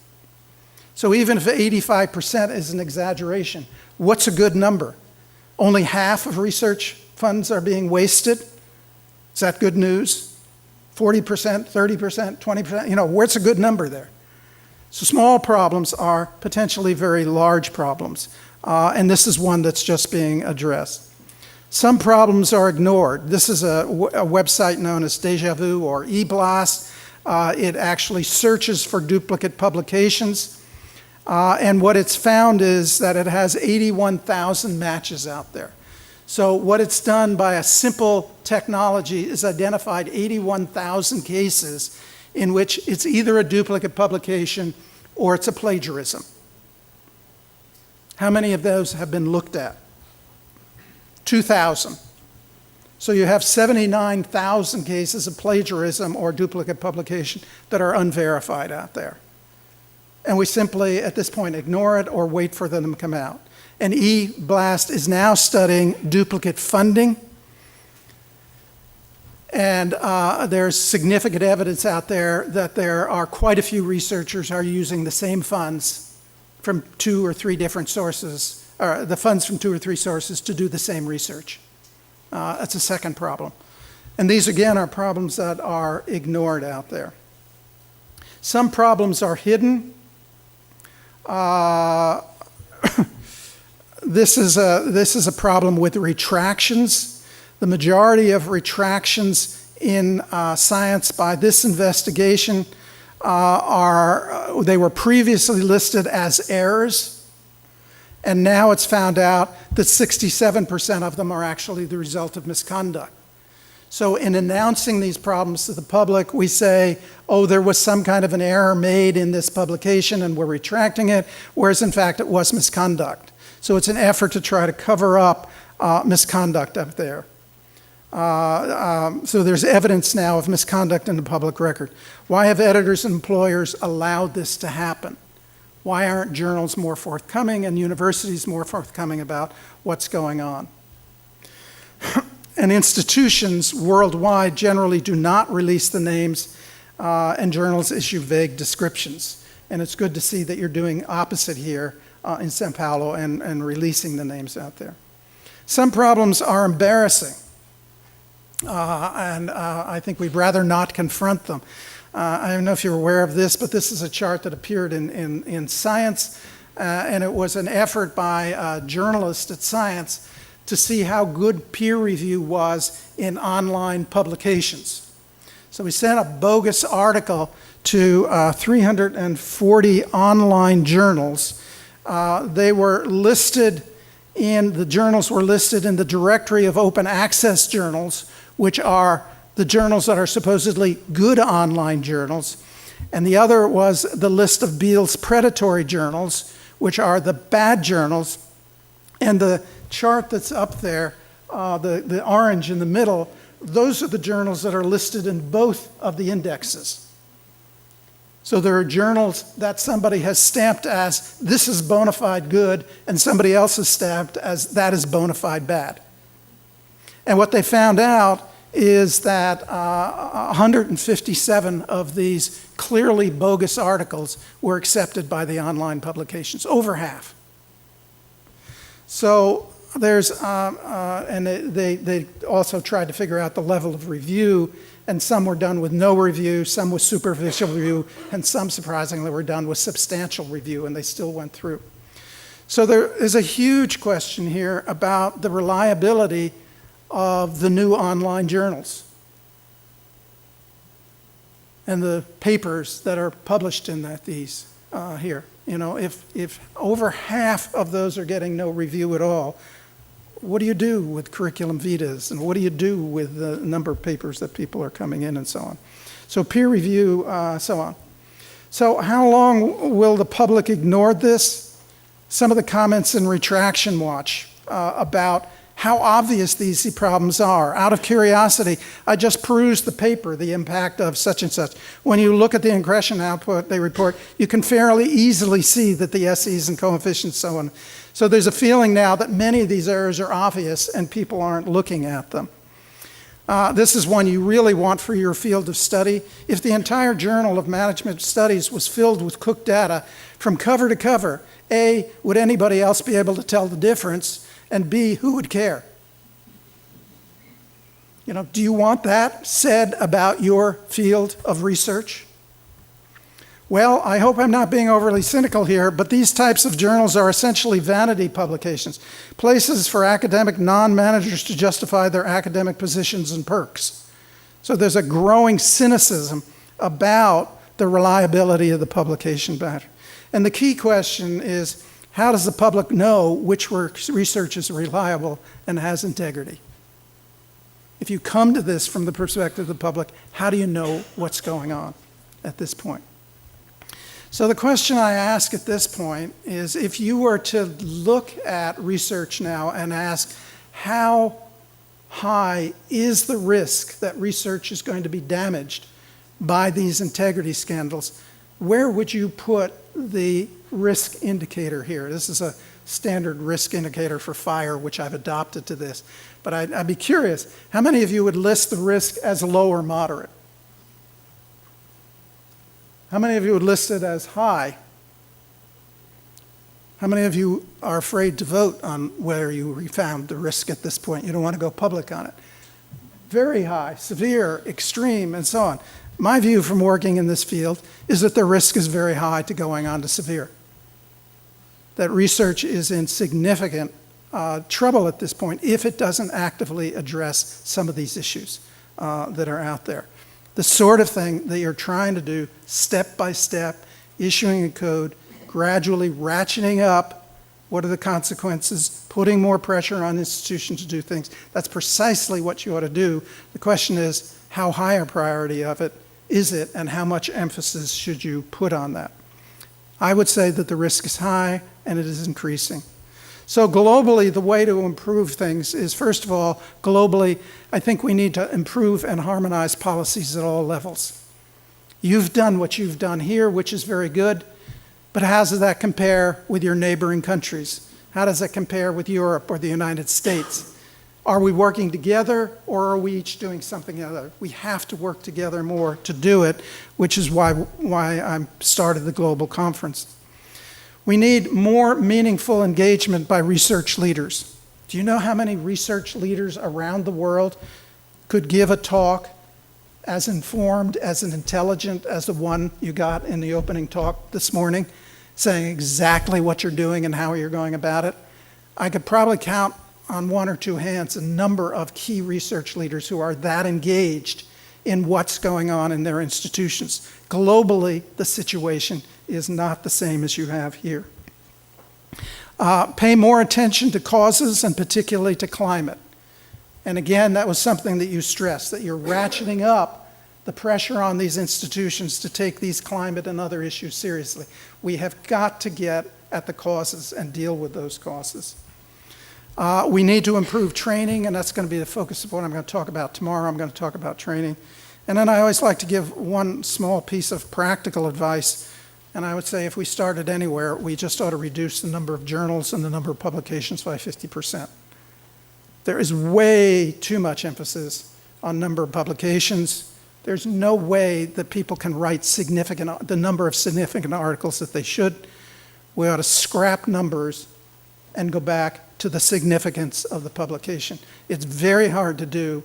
So even if 85% is an exaggeration, what's a good number? Only half of research funds are being wasted? Is that good news? 40%, 30%, 20%? Where's a good number there? So small problems are potentially very large problems. And this is one that's just being addressed. Some problems are ignored. This is a website known as Deja Vu or eBlast. It actually searches for duplicate publications. And what it's found is that it has 81,000 matches out there. So what it's done by a simple technology is identified 81,000 cases in which it's either a duplicate publication or it's a plagiarism. How many of those have been looked at? 2,000. So you have 79,000 cases of plagiarism or duplicate publication that are unverified out there. And we simply, at this point, ignore it or wait for them to come out. And eBlast is now studying duplicate funding. And there's significant evidence out there that there are quite a few researchers are using the same funds from 2 or 3 different sources, or the funds from 2 or 3 sources to do the same research. That's a second problem. And these, again, are problems that are ignored out there. Some problems are hidden. This is a problem with retractions. The majority of retractions in science by this investigation they were previously listed as errors. And now it's found out that 67% of them are actually the result of misconduct. So in announcing these problems to the public, we say, oh, there was some kind of an error made in this publication and we're retracting it, whereas in fact it was misconduct. So it's an effort to try to cover up misconduct up there. So there's evidence now of misconduct in the public record. Why have editors and employers allowed this to happen? Why aren't journals more forthcoming and universities more forthcoming about what's going on? And institutions worldwide generally do not release the names, and journals issue vague descriptions. And it's good to see that you're doing opposite here in São Paulo and releasing the names out there. Some problems are embarrassing, and I think we'd rather not confront them. I don't know if you're aware of this, but this is a chart that appeared in Science, and it was an effort by journalists at Science to see how good peer review was in online publications. So we sent a bogus article to 340 online journals. They were listed the journals were listed in the directory of open access journals, which are the journals that are supposedly good online journals. And the other was the list of Beale's predatory journals, which are the bad journals. And the chart that's up there, the orange in the middle, those are the journals that are listed in both of the indexes. So there are journals that somebody has stamped as this is bona fide good, and somebody else has stamped as that is bona fide bad. And what they found out is that 157 of these clearly bogus articles were accepted by the online publications, over half. So there's, and they also tried to figure out the level of review, and some were done with no review, some with superficial review, and some, surprisingly, were done with substantial review, and they still went through. So there is a huge question here about the reliability of the new online journals and the papers that are published in these here. You know, if over half of those are getting no review at all, what do you do with curriculum vitas, and what do you do with the number of papers that people are coming in and so on? So peer review, so on. So how long will the public ignore this? Some of the comments in Retraction Watch about how obvious these problems are. Out of curiosity, I just perused the paper, the impact of such and such. When you look at the ingression output they report, you can fairly easily see that the SEs and coefficients, so on. So there's a feeling now that many of these errors are obvious and people aren't looking at them. This is one you really want for your field of study. If the entire Journal of Management Studies was filled with cooked data from cover to cover, A, would anybody else be able to tell the difference? And B, who would care? You know, do you want that said about your field of research? Well, I hope I'm not being overly cynical here, but these types of journals are essentially vanity publications, places for academic non-managers to justify their academic positions and perks. So there's a growing cynicism about the reliability of the publication matter. And the key question is, how does the public know which research is reliable and has integrity? If you come to this from the perspective of the public, how do you know what's going on at this point? So the question I ask at this point is, if you were to look at research now and ask, how high is the risk that research is going to be damaged by these integrity scandals, where would you put the risk indicator here? This is a standard risk indicator for fire, which I've adopted to this. But I'd be curious, how many of you would list the risk as low or moderate? How many of you would list it as high? How many of you are afraid to vote on whether you found the risk at this point? You don't want to go public on it. Very high, severe, extreme, and so on. My view from working in this field is that the risk is very high to going on to severe. That research is in significant trouble at this point if it doesn't actively address some of these issues that are out there. The sort of thing that you're trying to do step by step, issuing a code, gradually ratcheting up what are the consequences, putting more pressure on institutions to do things. That's precisely what you ought to do. The question is, how high a priority of it is it, and how much emphasis should you put on that? I would say that the risk is high and it is increasing. So globally, the way to improve things is, first of all, globally, I think we need to improve and harmonize policies at all levels. You've done what you've done here, which is very good, but how does that compare with your neighboring countries? How does that compare with Europe or the United States? Are we working together, or are we each doing something other? We have to work together more to do it, which is why I started the global conference. We need more meaningful engagement by research leaders. Do you know how many research leaders around the world could give a talk as informed, as intelligent as the one you got in the opening talk this morning, saying exactly what you're doing and how you're going about it. I could probably count on one or two hands a number of key research leaders who are that engaged in what's going on in their institutions. Globally, the situation is not the same as you have here. Pay more attention to causes and particularly to climate. And again, that was something that you stressed, that you're ratcheting up the pressure on these institutions to take these climate and other issues seriously. We have got to get at the causes and deal with those causes. We need to improve training, and that's going to be the focus of what I'm going to talk about tomorrow. I'm going to talk about training. And then I always like to give one small piece of practical advice, and I would say if we started anywhere, we just ought to reduce the number of journals and the number of publications by 50%. There is way too much emphasis on number of publications. There's no way that people can write the number of significant articles that they should. We ought to scrap numbers and go back to the significance of the publication. It's very hard to do,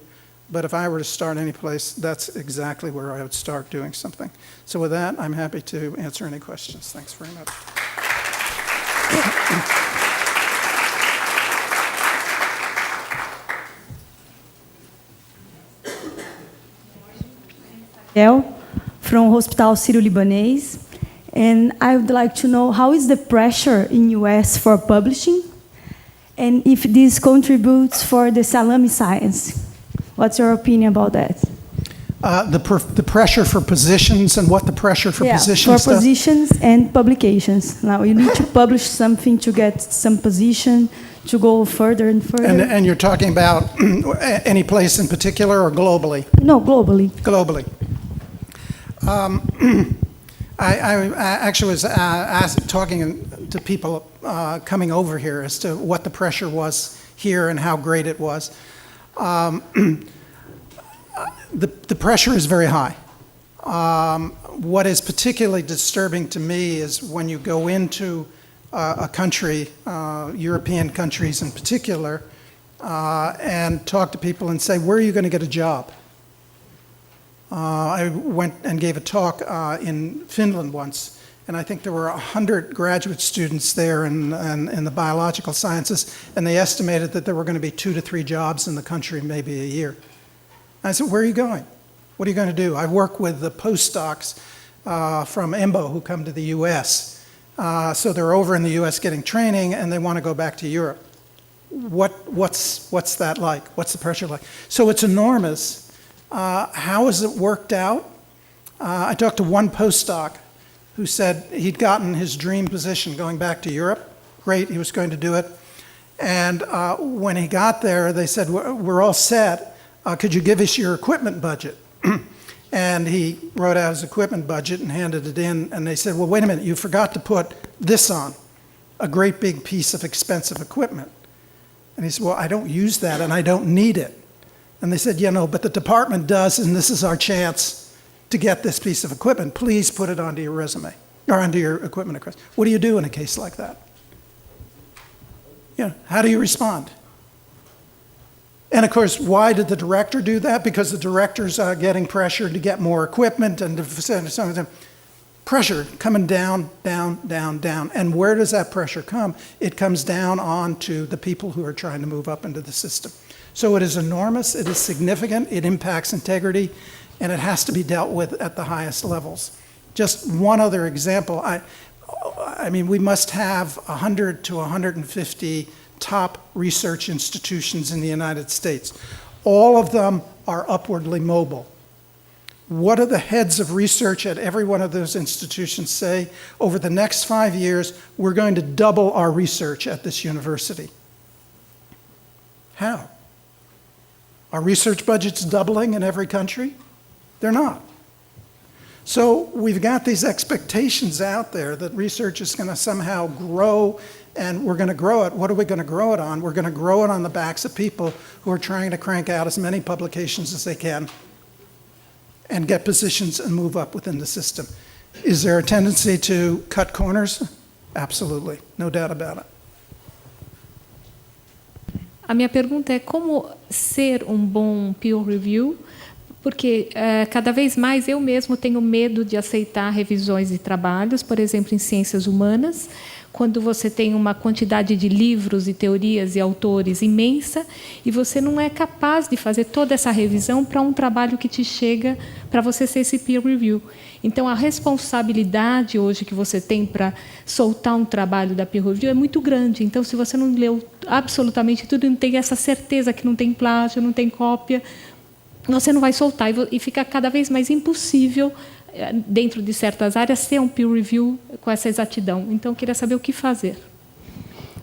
but if I were to start any place, that's exactly where I would start doing something. So with that, I'm happy to answer any questions. Thanks very much. From Hospital Sírio-Libanês, and I would like to know how is the pressure in US for publishing, and if this contributes for the salami science. What's your opinion about that? The pressure for positions and what the pressure for positions for positions and publications. Now you need to publish something to get some position to go further and further. And you're talking about any place in particular or globally? No, globally. Globally. I actually was talking to people coming over here as to what the pressure was here and how great it was. The pressure is very high. What is particularly disturbing to me is when you go into a country, European countries in particular, and talk to people and say, where are you going to get a job? I went and gave a talk in Finland once, and I think there were 100 graduate students there in the biological sciences, and they estimated that there were going to be 2 to 3 jobs in the country maybe a year. I said, where are you going? What are you going to do? I work with the postdocs from EMBO who come to the US. So they're over in the US getting training, and they want to go back to Europe. What's that like? What's the pressure like? So it's enormous. How is it worked out? I talked to one postdoc who said he'd gotten his dream position going back to Europe. Great, he was going to do it. And when he got there, they said, we're all set. Could you give us your equipment budget? And he wrote out his equipment budget and handed it in. And they said, well, wait a minute, you forgot to put this on, a great big piece of expensive equipment. And he said, well, I don't use that and I don't need it. And they said, yeah, no, but the department does, and this is our chance to get this piece of equipment. Please put it onto your resume, or onto your equipment request. What do you do in a case like that? You know, how do you respond? And of course, why did the director do that? Because the director's getting pressured to get more equipment and pressure coming down, down, down, down. And where does that pressure come? It comes down onto the people who are trying to move up into the system. So it is enormous, it is significant, it impacts integrity, and it has to be dealt with at the highest levels. Just one other example, I mean, we must have 100 to 150 top research institutions in the United States. All of them are upwardly mobile. What do the heads of research at every one of those institutions say? Over the next 5 years, we're going to double our research at this university. How? Are research budgets doubling in every country? They're not. So we've got these expectations out there that research is going to somehow grow, and we're going to grow it. What are we going to grow it on? We're going to grow it on the backs of people who are trying to crank out as many publications as they can and get positions and move up within the system. Is there a tendency to cut corners? Absolutely, no doubt about it. A minha pergunta é como ser um bom peer review Porque cada vez mais eu mesmo tenho medo de aceitar revisões de trabalhos, por exemplo, em ciências humanas, quando você tem uma quantidade de livros e teorias e autores imensa e você não é capaz de fazer toda essa revisão para um trabalho que te chega para você ser esse peer review. Então, a responsabilidade hoje que você tem para soltar um trabalho da peer review é muito grande. Então, se você não leu absolutamente tudo, não tem essa certeza que não tem plágio, não tem cópia, você não vai soltar e fica cada vez mais impossível, dentro de certas áreas, ter um peer review com essa exatidão. Então, eu queria saber o que fazer.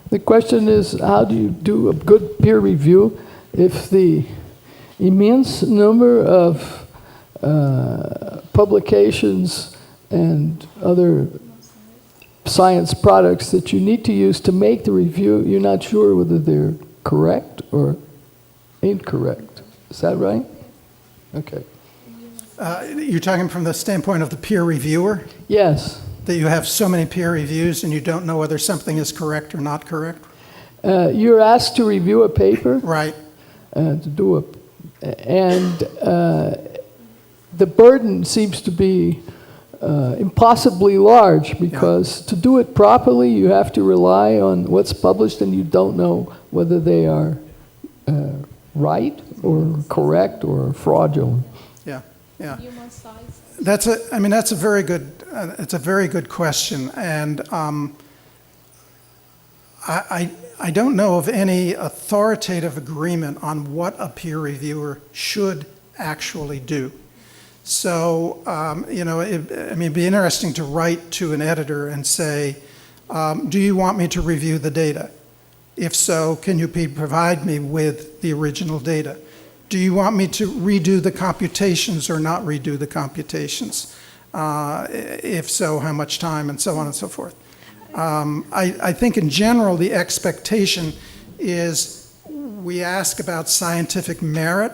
The question is, how do you do a good peer review if the immense number of publications and other science products that you need to use to make the review, you're not sure whether they're correct or incorrect. Is that right? Okay. You're talking from the standpoint of the peer reviewer? Yes. That you have so many peer reviews and you don't know whether something is correct or not correct? You're asked to review a paper. Right. The burden seems to be impossibly large because to do it properly, you have to rely on what's published and you don't know whether they are right or correct or fraudulent. Yeah. That's a very good. It's a very good question, and I don't know of any authoritative agreement on what a peer reviewer should actually do. So it'd be interesting to write to an editor and say, do you want me to review the data? If so, can you provide me with the original data? Do you want me to redo the computations or not redo the computations? If so, how much time, and so on and so forth. I think in general the expectation is we ask about scientific merit.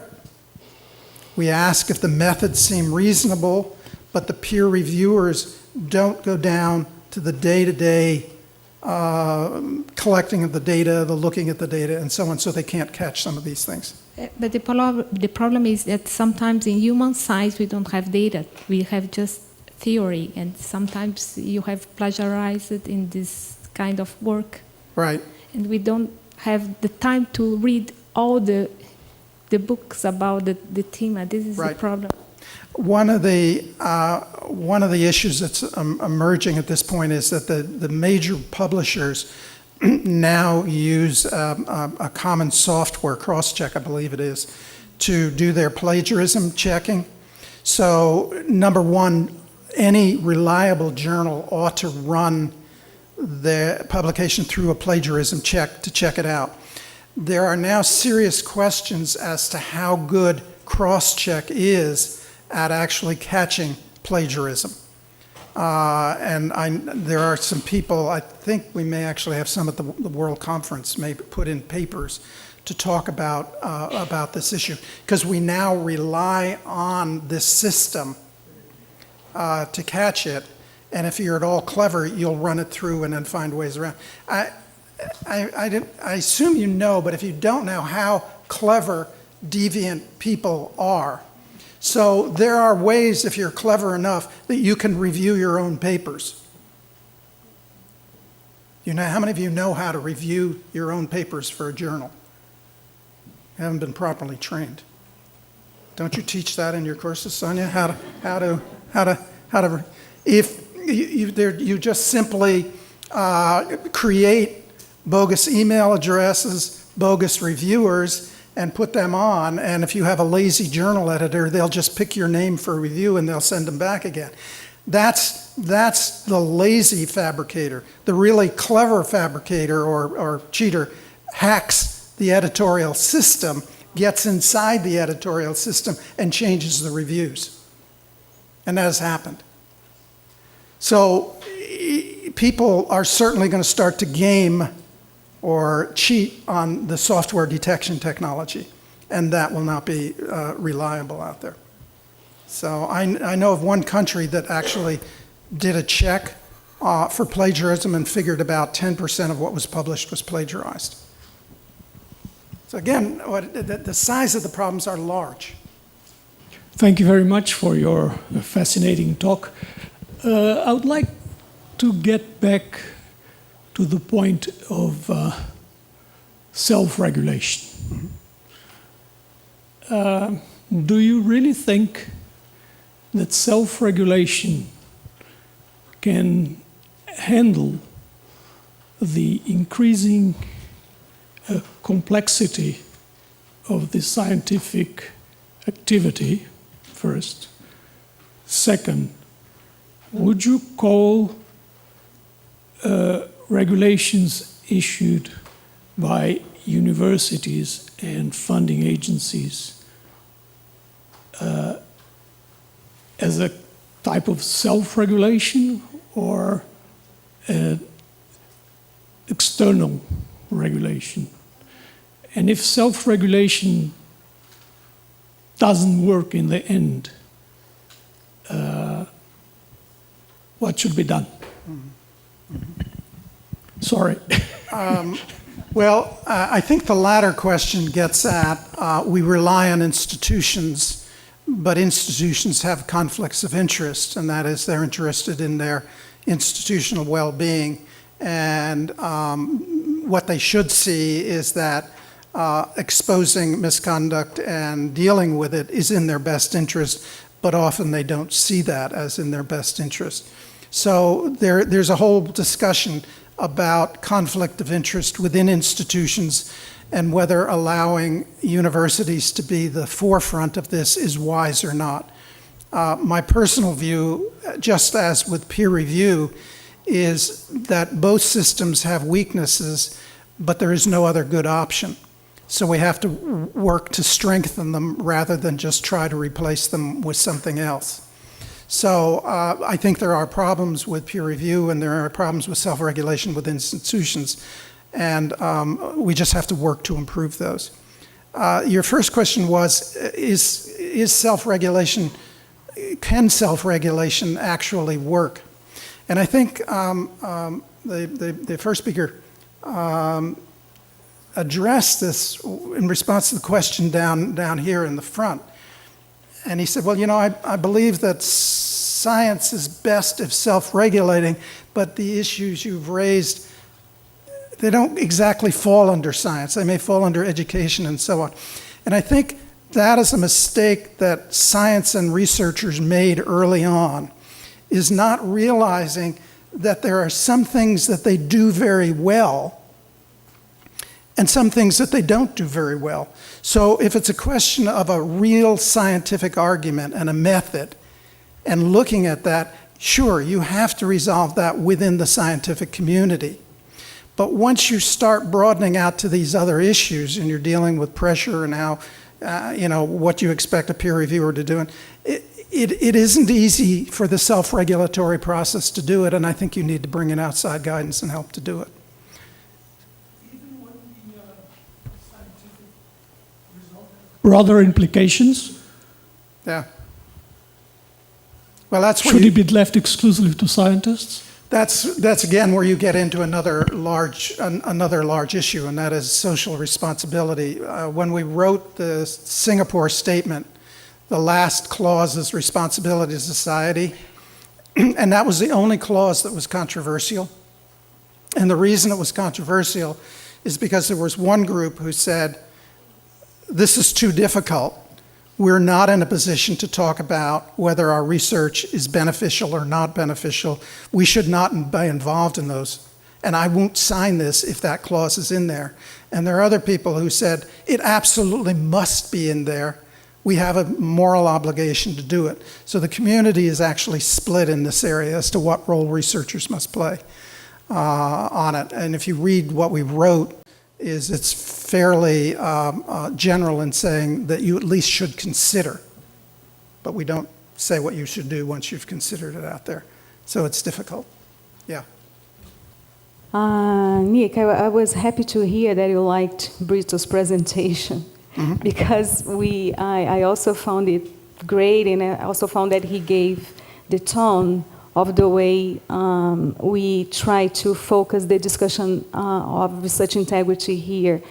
We ask if the methods seem reasonable, but the peer reviewers don't go down to the day-to-day collecting of the data, the looking at the data, and so on, so they can't catch some of these things. But the problem is that sometimes in human science we don't have data. We have just theory, and sometimes you have plagiarized in this kind of work. Right. And we don't have the time to read all the books about the theme. This is the problem. One of the issues that's emerging at this point is that the major publishers now use a common software, Crosscheck, I believe it is, to do their plagiarism checking. So, number one, any reliable journal ought to run the publication through a plagiarism check to check it out. There are now serious questions as to how good Crosscheck is at actually catching plagiarism. There are some people, I think we may actually have some at the World Conference, may put in papers to talk about this issue, because we now rely on this system to catch it, and if you're at all clever, you'll run it through and then find ways around. I assume you know, but if you don't know how clever deviant people are, so there are ways, if you're clever enough, that you can review your own papers. You know, how many of you know how to review your own papers for a journal? You haven't been properly trained. Don't you teach that in your courses, Sonia? If you just simply create bogus email addresses, bogus reviewers, and put them on, and if you have a lazy journal editor, they'll just pick your name for a review and they'll send them back again. That's the lazy fabricator. The really clever fabricator or cheater hacks the editorial system, gets inside the editorial system, and changes the reviews. And that has happened. So people are certainly going to start to game or cheat on the software detection technology, and that will not be reliable out there. So I know of one country that actually did a check for plagiarism and figured about 10% of what was published was plagiarized. So again, the size of the problems are large. Thank you very much for your fascinating talk. I would like to get back to the point of self-regulation. Do you really think that self-regulation can handle the increasing complexity of the scientific activity, first? Second, would you call regulations issued by universities and funding agencies as a type of self-regulation or external regulation? And if self-regulation doesn't work in the end, what should be done? Sorry. Well, I think the latter question gets at, we rely on institutions, but institutions have conflicts of interest, and that is they're interested in their institutional well-being. And what they should see is that exposing misconduct and dealing with it is in their best interest, but often they don't see that as in their best interest. So there's a whole discussion about conflict of interest within institutions and whether allowing universities to be the forefront of this is wise or not. My personal view, just as with peer review, is that both systems have weaknesses, but there is no other good option. So we have to work to strengthen them rather than just try to replace them with something else. So I think there are problems with peer review and there are problems with self-regulation with institutions, and we just have to work to improve those. Your first question was, is self-regulation, can self-regulation actually work? And I think the first speaker addressed this in response to the question down here in the front. And he said, well, you know, I believe that science is best if self-regulating, but the issues you've raised, they don't exactly fall under science. They may fall under education and so on. And I think that is a mistake that science and researchers made early on, is not realizing that there are some things that they do very well and some things that they don't do very well. So if it's a question of a real scientific argument and a method, and looking at that, sure, you have to resolve that within the scientific community. But once you start broadening out to these other issues, and you're dealing with pressure and how, what you expect a peer reviewer to do, it isn't easy for the self-regulatory process to do it, and I think you need to bring in outside guidance and help to do it. Broader implications? Yeah. Well, that's should it be left exclusively to scientists? That's again where you get into another large issue, and that is social responsibility. When we wrote the Singapore statement, the last clause is responsibility to society, and that was the only clause that was controversial. And the reason it was controversial is because there was one group who said, this is too difficult. We're not in a position to talk about whether our research is beneficial or not beneficial. We should not be involved in those. And I won't sign this if that clause is in there. And there are other people who said, it absolutely must be in there. We have a moral obligation to do it. So the community is actually split in this area as to what role researchers must play on it. And if you read what we wrote, it's fairly general in saying that you at least should consider, but we don't say what you should do once you've considered it out there. So it's difficult. Yeah. Nick, I was happy to hear that you liked Brito's presentation, because I also found it great, and I also found that he gave the tone of the way we try to focus the discussion of research integrity here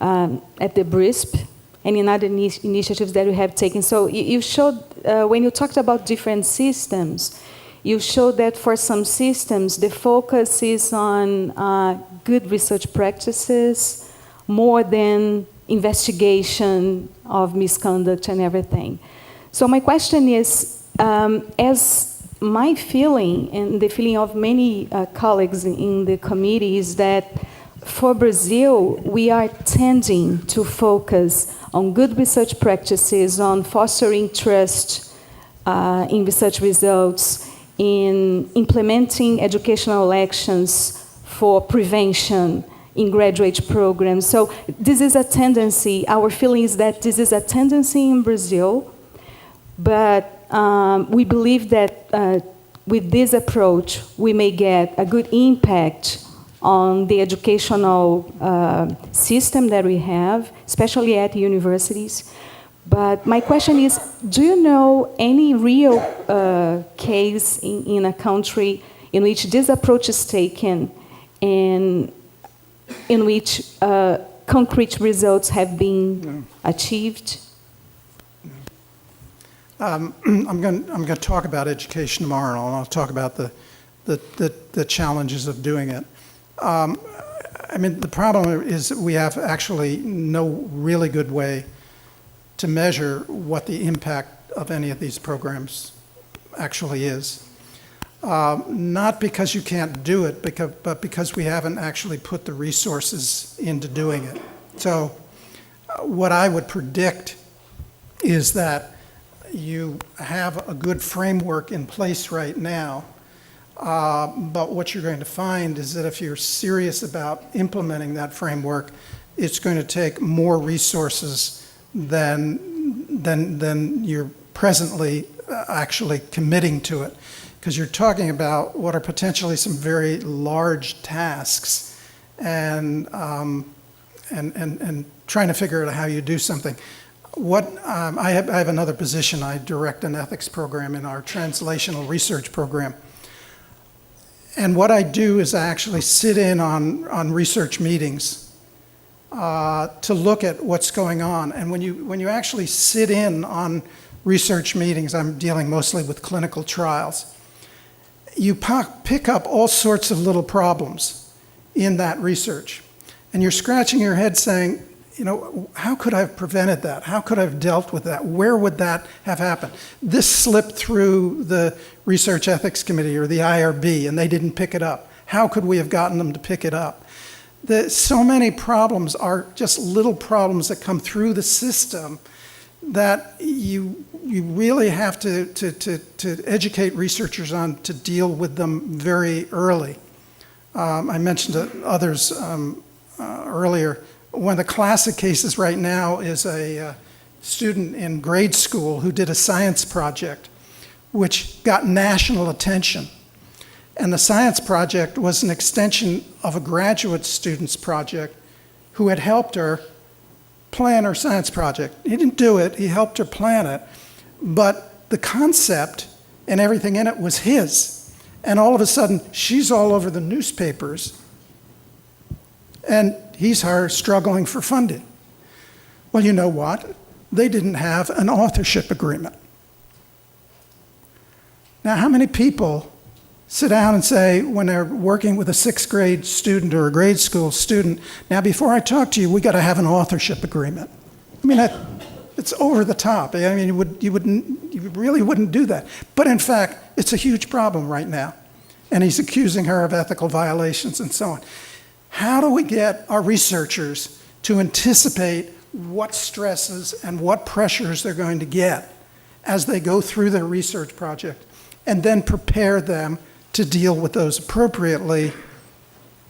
at the BRISPE. and in other initiatives that you have taken. So you showed, when you talked about different systems, you showed that for some systems, the focus is on good research practices more than investigation of misconduct and everything. So my question is, as my feeling and the feeling of many colleagues in the committee is that for Brazil, we are tending to focus on good research practices, on fostering trust in research results, in implementing educational actions for prevention in graduate programs. So this is a tendency, our feeling is that this is a tendency in Brazil, but we believe that with this approach, we may get a good impact on the educational system that we have, especially at universities. But my question is, do you know any real case in a country in which this approach is taken and in which concrete results have been achieved? I'm going to talk about education tomorrow, and I'll talk about the challenges of doing it. I mean, the problem is that we have actually no really good way to measure what the impact of any of these programs actually is. Not because you can't do it, but because we haven't actually put the resources into doing it. So what I would predict is that you have a good framework in place right now, but what you're going to find is that if you're serious about implementing that framework, it's going to take more resources than you're presently actually committing to it. Because you're talking about what are potentially some very large tasks and trying to figure out how you do something. I have another position. I direct an ethics program in our translational research program. And what I do is I actually sit in on research meetings to look at what's going on. And when you actually sit in on research meetings, I'm dealing mostly with clinical trials, you pick up all sorts of little problems in that research. And you're scratching your head saying, you know, how could I have prevented that? How could I have dealt with that? Where would that have happened? This slipped through the Research Ethics Committee or the IRB and they didn't pick it up. How could we have gotten them to pick it up? So many problems are just little problems that come through the system that you really have to educate researchers on to deal with them very early. I mentioned to others earlier, one of the classic cases right now is a student in grade school who did a science project which got national attention. And the science project was an extension of a graduate student's project who had helped her plan her science project. He didn't do it, he helped her plan it, but the concept and everything in it was his. And all of a sudden, she's all over the newspapers, and he's her struggling for funding. Well, you know what? They didn't have an authorship agreement. Now, how many people sit down and say, when they're working with a 6th grade student or a grade school student, now before I talk to you, we got to have an authorship agreement? I mean, it's over the top. I mean, you really wouldn't do that. But in fact, it's a huge problem right now. And he's accusing her of ethical violations and so on. How do we get our researchers to anticipate what stresses and what pressures they're going to get as they go through their research project, and then prepare them to deal with those appropriately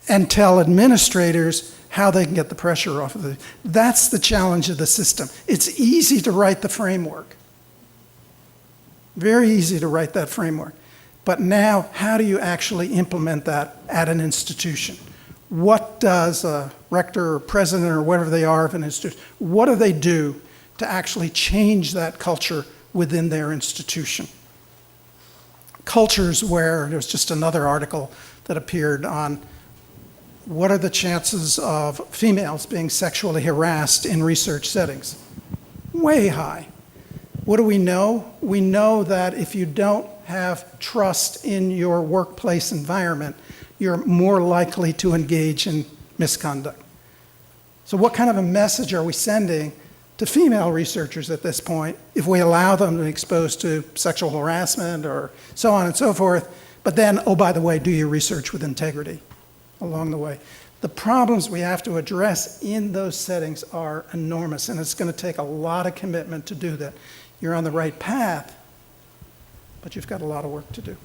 and tell administrators how they can get the pressure off of it? That's the challenge of the system. It's easy to write the framework. Very easy to write that framework. But now, how do you actually implement that at an institution? What does a rector or president or whatever they are of an institution, what do they do to actually change that culture within their institution? Cultures where, there's just another article that appeared on what are the chances of females being sexually harassed in research settings. way high. What do we know? We know that if you don't have trust in your workplace environment, you're more likely to engage in misconduct. So what kind of a message are we sending to female researchers at this point if we allow them to be exposed to sexual harassment or so on and so forth, but then, oh, by the way, do your research with integrity along the way? The problems we have to address in those settings are enormous, and it's going to take a lot of commitment to do that. You're on the right path, but you've got a lot of work to do.